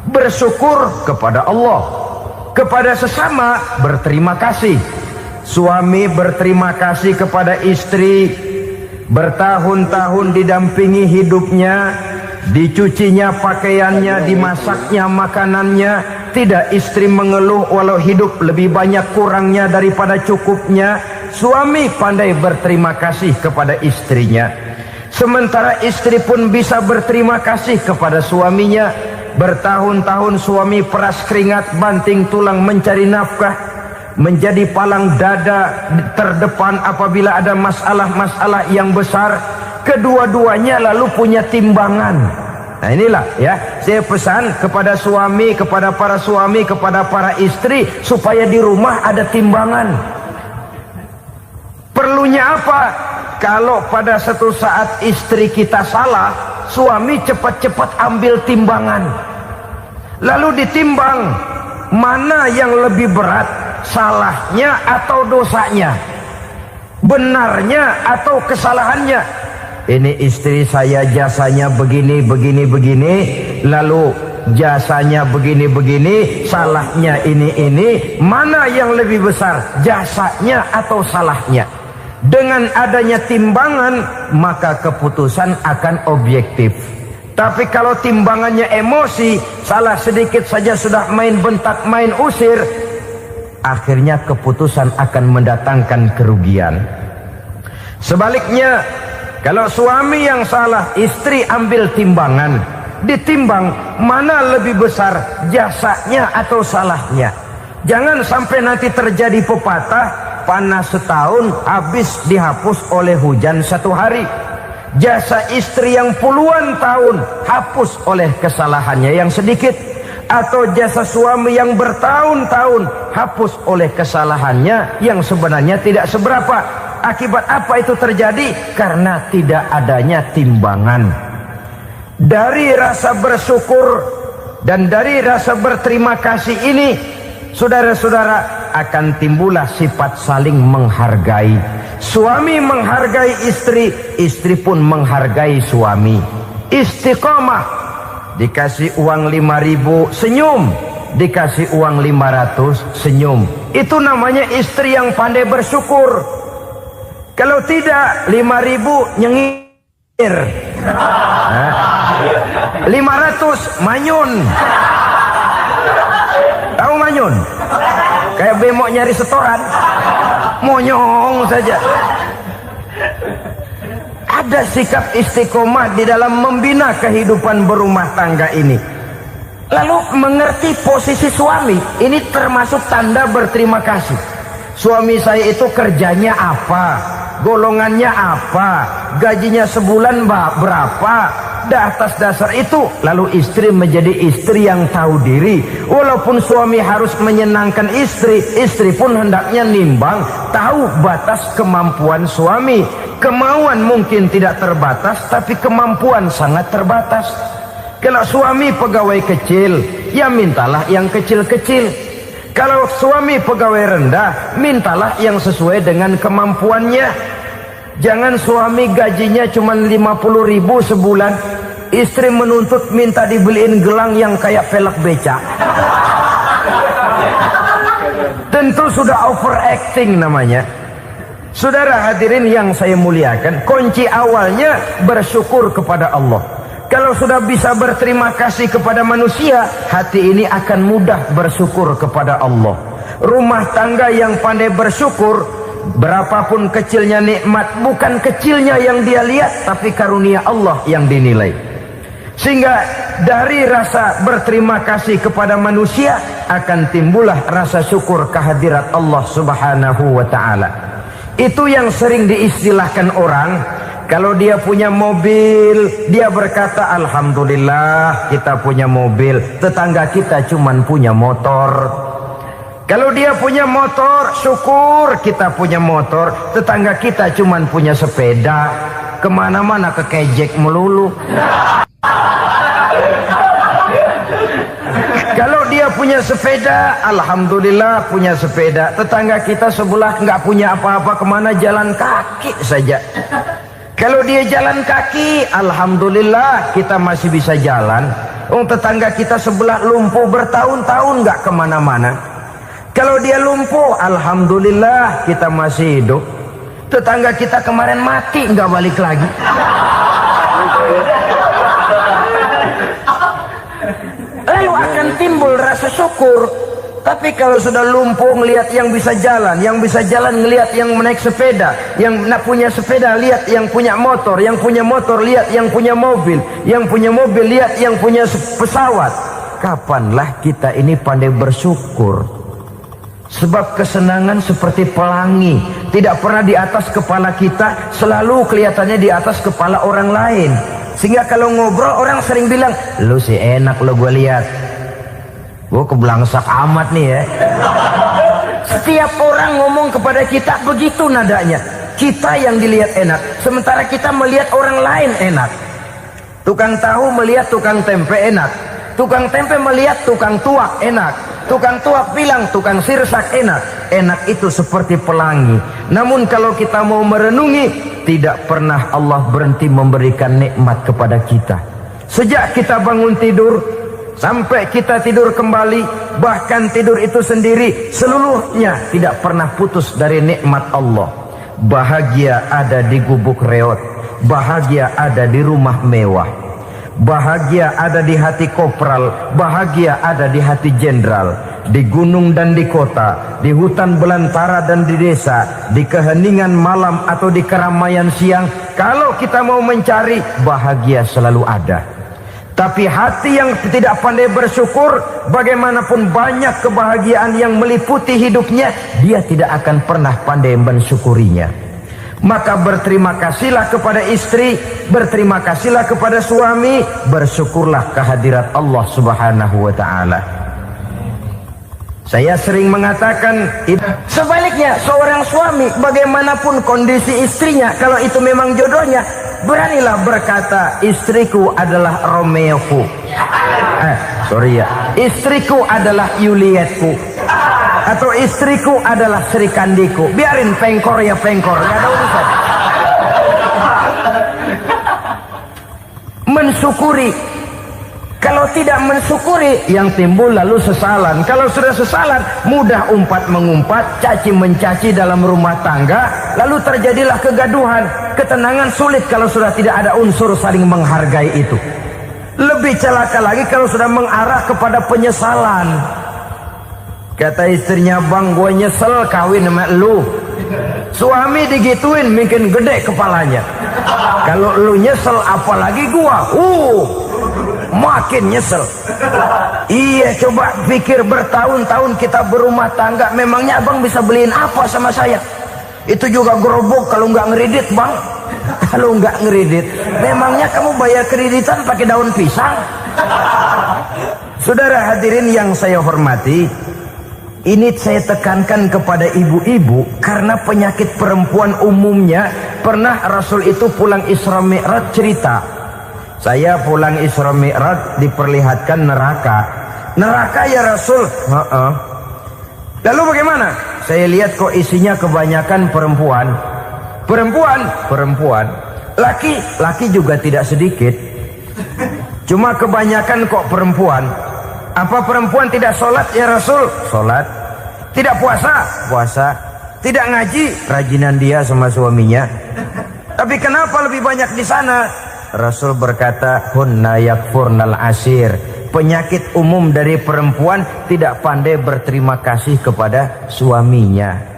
Bersyukur kepada Allah. Kepada sesama berterima kasih. Suami berterima kasih kepada istri, bertahun-tahun didampingi hidupnya, dicucinya pakaiannya, dimasaknya makanannya. Tidak istri mengeluh walau hidup lebih banyak kurangnya daripada cukupnya. Suami pandai berterima kasih kepada istrinya. Sementara istri pun bisa berterima kasih kepada suaminya. Bertahun-tahun suami peras keringat, banting tulang mencari nafkah, menjadi palang dada terdepan apabila ada masalah-masalah yang besar. Kedua-duanya lalu punya timbangan. Nah inilah ya, saya pesan kepada suami, kepada para suami, kepada para istri, supaya di rumah ada timbangan. Perlunya apa? Kalau pada satu saat istri kita salah, suami cepat-cepat ambil timbangan, lalu ditimbang mana yang lebih berat, salahnya atau dosanya, benarnya atau kesalahannya. Ini istri saya jasanya begini, lalu jasanya begini, salahnya ini, mana yang lebih besar, jasanya atau salahnya? Dengan adanya timbangan, maka keputusan akan objektif. Tapi kalau timbangannya emosi, salah sedikit saja sudah main bentak, main usir, akhirnya keputusan akan mendatangkan kerugian. Sebaliknya, kalau suami yang salah, istri ambil timbangan, ditimbang mana lebih besar, jasanya atau salahnya. Jangan sampai nanti terjadi pepatah, panas setahun habis dihapus oleh hujan satu hari. Jasa istri yang puluhan tahun hapus oleh kesalahannya yang sedikit, atau jasa suami yang bertahun-tahun hapus oleh kesalahannya yang sebenarnya tidak seberapa. Akibat apa itu terjadi? Karena tidak adanya timbangan. Dari rasa bersyukur dan dari rasa berterima kasih ini, saudara-saudara, akan timbullah sifat saling menghargai. Suami menghargai istri, istri pun menghargai suami. Istiqomah, dikasih uang 5.000 senyum, dikasih uang 500 senyum. Itu namanya istri yang pandai bersyukur. Kalau tidak, 5.000 nyengir, 500 manyun. Tahu manyun? Kayak bemok nyari setoran, monyong saja. Ada sikap istiqomah di dalam membina kehidupan berumah tangga ini. Lalu mengerti posisi suami, ini termasuk tanda berterima kasih. Suami saya itu kerjanya apa, golongannya apa, gajinya sebulan berapa. Atas dasar itu, lalu istri menjadi istri yang tahu diri. Walaupun suami harus menyenangkan istri, istri pun hendaknya nimbang, tahu batas kemampuan suami. Kemauan mungkin tidak terbatas, tapi kemampuan sangat terbatas. Kalau suami pegawai kecil, ya mintalah yang kecil-kecil. Kalau suami pegawai rendah, mintalah yang sesuai dengan kemampuannya. Jangan suami gajinya cuma 50.000 sebulan, istri menuntut minta dibeliin gelang yang kayak pelek beca. Tentu sudah overacting namanya. Saudara hadirin yang saya muliakan, kunci awalnya bersyukur kepada Allah. Kalau sudah bisa berterima kasih kepada manusia, hati ini akan mudah bersyukur kepada Allah. Rumah tangga yang pandai bersyukur, berapapun kecilnya nikmat, bukan kecilnya yang dia lihat, tapi karunia Allah yang dinilai. Sehingga dari rasa berterima kasih kepada manusia akan timbullah rasa syukur kehadirat Allah Subhanahu wa ta'ala. Itu yang sering diistilahkan orang, kalau dia punya mobil, dia berkata alhamdulillah kita punya mobil, tetangga kita cuman punya motor. Kalau dia punya motor, syukur kita punya motor. Tetangga kita cuman punya sepeda, kemana-mana kekejek melulu. Kalau dia punya sepeda, alhamdulillah punya sepeda. Tetangga kita sebelah nggak punya apa-apa, kemana jalan kaki saja. Kalau dia jalan kaki, alhamdulillah kita masih bisa jalan. Tetangga kita sebelah lumpuh bertahun-tahun nggak kemana-mana. Kalau dia lumpuh, alhamdulillah kita masih hidup. Tetangga kita kemarin mati nggak balik lagi. Lalu akan timbul rasa syukur. Tapi kalau sudah lumpuh ngelihat yang bisa jalan ngelihat yang naik sepeda, yang punya sepeda lihat yang punya motor lihat yang punya mobil lihat yang punya pesawat. Kapanlah kita ini pandai bersyukur? Sebab kesenangan seperti pelangi, tidak pernah di atas kepala kita, selalu kelihatannya di atas kepala orang lain. Sehingga kalau ngobrol orang sering bilang, lu sih enak lo gue lihat, gue keblangsak amat nih ya. Setiap orang ngomong kepada kita begitu nadanya. Kita yang dilihat enak, sementara kita melihat orang lain enak. Tukang tahu melihat tukang tempe enak, tukang tempe melihat tukang tuak enak, tukang tuak bilang tukang sirsak enak. Enak itu seperti pelangi. Namun kalau kita mau merenungi, tidak pernah Allah berhenti memberikan nikmat kepada kita. Sejak kita bangun tidur sampai kita tidur kembali, bahkan tidur itu sendiri, seluruhnya tidak pernah putus dari nikmat Allah. Bahagia ada di gubuk reot, bahagia ada di rumah mewah, bahagia ada di hati kopral, bahagia ada di hati jenderal, di gunung dan di kota, di hutan belantara dan di desa, di keheningan malam atau di keramaian siang. Kalau kita mau mencari, bahagia selalu ada. Tapi hati yang tidak pandai bersyukur, bagaimanapun banyak kebahagiaan yang meliputi hidupnya, dia tidak akan pernah pandai mensyukurinya. Maka berterima kasihlah kepada istri, berterima kasihlah kepada suami, bersyukurlah kehadirat Allah Subhanahu wa ta'ala. Saya sering mengatakan, sebaliknya seorang suami bagaimanapun kondisi istrinya, kalau itu memang jodohnya, beranilah berkata, istriku adalah Romeoku, istriku adalah Julietku, atau istriku adalah Sri Kandiku. Biarin pengkor ya pengkor, gak ada urusan. Mensyukuri. Kalau tidak mensyukuri, yang timbul lalu sesalan. Kalau sudah sesalan, mudah umpat mengumpat, caci mencaci dalam rumah tangga, lalu terjadilah kegaduhan. Ketenangan sulit kalau sudah tidak ada unsur saling menghargai itu. Lebih celaka lagi kalau sudah mengarah kepada penyesalan. Kata istrinya, bang gue nyesel kawin sama lu. Suami digituin mungkin gede kepalanya. Kalau lu nyesel apalagi gua, makin nyesel. Iya, coba pikir bertahun-tahun kita berumah tangga, memangnya abang bisa beliin apa sama saya? Itu juga gerobok kalau nggak ngeridit bang. Kalau nggak ngeridit, memangnya kamu bayar kreditan pakai daun pisang? Saudara hadirin yang saya hormati, ini saya tekankan kepada ibu-ibu karena penyakit perempuan umumnya. Pernah Rasul itu pulang Isra Mi'raj cerita, saya pulang Isra Mi'raj diperlihatkan neraka. Neraka ya Rasul? Lalu bagaimana? Saya lihat kok isinya kebanyakan perempuan. Perempuan. Laki juga tidak sedikit. Cuma kebanyakan kok perempuan. Apa perempuan tidak sholat ya Rasul? Sholat. Tidak puasa? Puasa. Tidak ngaji? Rajinan dia sama suaminya. Tapi kenapa lebih banyak di sana? Rasul berkata, hunna yakfurnal asir. Penyakit umum dari perempuan tidak pandai berterima kasih kepada suaminya.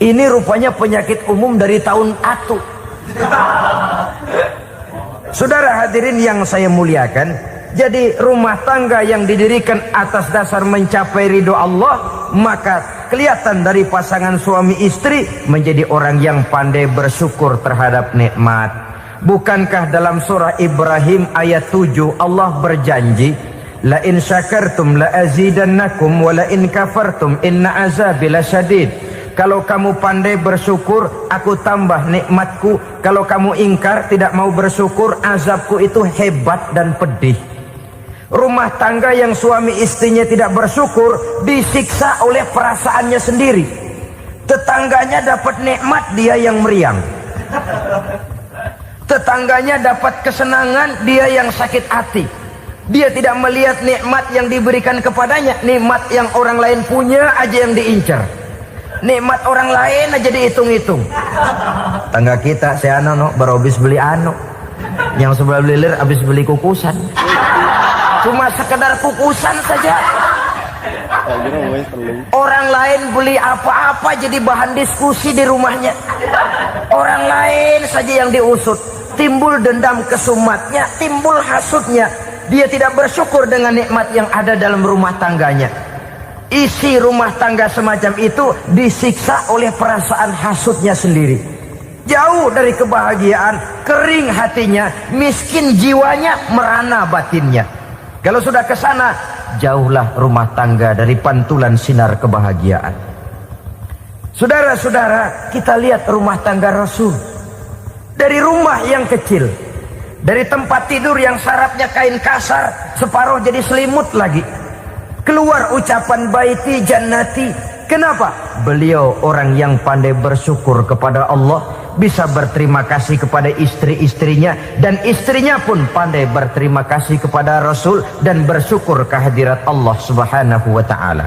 Ini rupanya penyakit umum dari tahun atu. Saudara hadirin yang saya muliakan, jadi rumah tangga yang didirikan atas dasar mencapai ridho Allah, maka kelihatan dari pasangan suami istri menjadi orang yang pandai bersyukur terhadap nikmat. Bukankah dalam surah Ibrahim ayat 7 Allah berjanji, La in syakartum la azidannakum wa la in kafartum inna azabi lasyadid. Kalau kamu pandai bersyukur, aku tambah nikmatku. Kalau kamu ingkar, tidak mau bersyukur, azabku itu hebat dan pedih. Rumah tangga yang suami istrinya tidak bersyukur disiksa oleh perasaannya sendiri. Tetangganya dapat nikmat, dia yang meriang. Tetangganya dapat kesenangan, dia yang sakit hati. Dia tidak melihat nikmat yang diberikan kepadanya. Nikmat yang orang lain punya aja yang diincar. Nikmat orang lain aja dihitung-hitung. Tangga kita, si Ano baru habis beli yang sebelah belilir habis beli kukusan. Cuma sekedar kukusan saja. Orang lain beli apa-apa jadi bahan diskusi di rumahnya. Orang lain saja yang diusut. Timbul dendam kesumatnya, timbul hasutnya. Dia tidak bersyukur dengan nikmat yang ada dalam rumah tangganya. Isi rumah tangga semacam itu disiksa oleh perasaan hasutnya sendiri. Jauh dari kebahagiaan, kering hatinya, miskin jiwanya, merana batinnya. Kalau sudah ke sana, jauhlah rumah tangga dari pantulan sinar kebahagiaan. Saudara-saudara, kita lihat rumah tangga Rasul. Dari rumah yang kecil, dari tempat tidur yang syaratnya kain kasar, separuh jadi selimut lagi. Keluar ucapan baiti jannati. Kenapa? Beliau orang yang pandai bersyukur kepada Allah, bisa berterima kasih kepada istri-istrinya, dan istrinya pun pandai berterima kasih kepada Rasul dan bersyukur kehadirat Allah Subhanahu wa taala.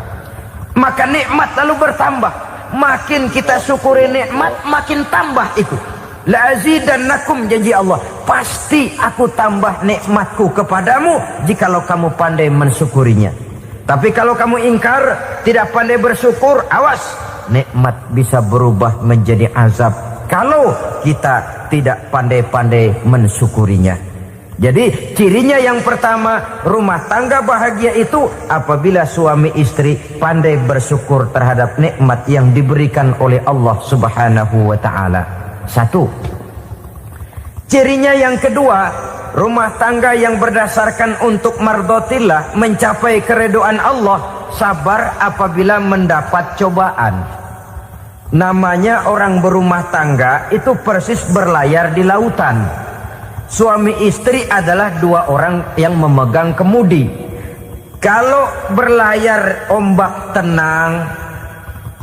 Maka nikmat lalu bertambah. Makin kita syukuri nikmat, makin tambah itu. La azidannakum, janji Allah, pasti aku tambah nikmatku kepadamu jikalau kamu pandai mensyukurinya. Tapi kalau kamu ingkar, tidak pandai bersyukur, awas, nikmat bisa berubah menjadi azab kalau kita tidak pandai-pandai mensyukurinya. Jadi cirinya yang pertama, rumah tangga bahagia itu apabila suami istri pandai bersyukur terhadap nikmat yang diberikan oleh Allah Subhanahu wa taala. Satu. Cirinya yang kedua, rumah tangga yang berdasarkan untuk mardhatillah, mencapai keridhaan Allah, sabar apabila mendapat cobaan. Namanya orang berumah tangga itu persis berlayar di lautan. Suami istri adalah dua orang yang memegang kemudi. Kalau berlayar ombak tenang,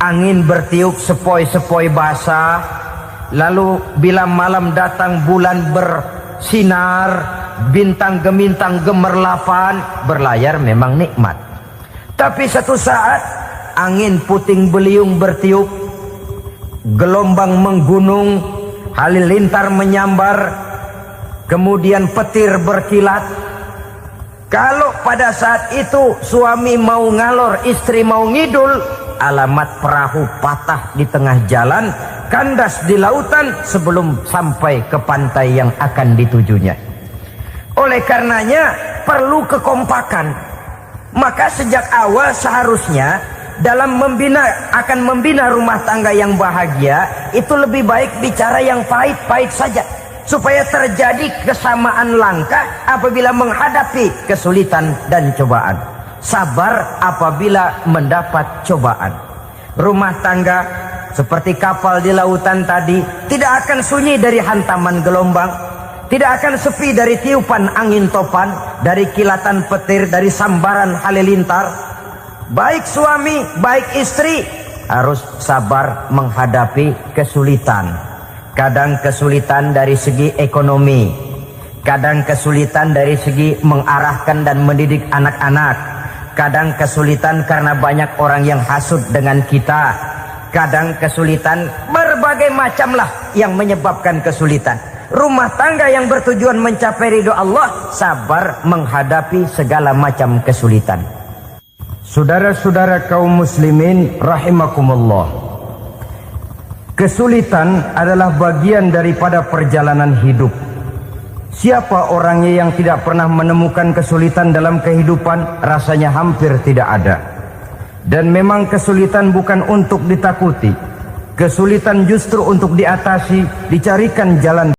angin bertiup sepoi-sepoi basah, lalu bila malam datang bulan bersinar, bintang gemintang gemerlapan, berlayar memang nikmat. Tapi satu saat angin puting beliung bertiup, gelombang menggunung, halilintar menyambar, kemudian petir berkilat. Kalau pada saat itu suami mau ngalor, istri mau ngidul, alamat perahu patah di tengah jalan, kandas di lautan sebelum sampai ke pantai yang akan ditujunya. Oleh karenanya perlu kekompakan. Maka sejak awal seharusnya dalam akan membina rumah tangga yang bahagia itu lebih baik bicara yang pahit-pahit saja, supaya terjadi kesamaan langkah apabila menghadapi kesulitan dan cobaan. Sabar apabila mendapat cobaan. Rumah tangga seperti kapal di lautan tadi tidak akan sunyi dari hantaman gelombang, tidak akan sepi dari tiupan angin topan, dari kilatan petir, dari sambaran halilintar. Baik suami, baik istri harus sabar menghadapi kesulitan. Kadang kesulitan dari segi ekonomi, kadang kesulitan dari segi mengarahkan dan mendidik anak-anak, kadang kesulitan karena banyak orang yang hasut dengan kita, kadang kesulitan berbagai macam lah yang menyebabkan kesulitan. Rumah tangga yang bertujuan mencapai ridho Allah sabar menghadapi segala macam kesulitan. Saudara-saudara kaum muslimin rahimakumullah, kesulitan adalah bagian daripada perjalanan hidup. Siapa orangnya yang tidak pernah menemukan kesulitan dalam kehidupan? Rasanya hampir tidak ada. Dan memang kesulitan bukan untuk ditakuti. Kesulitan justru untuk diatasi, dicarikan jalan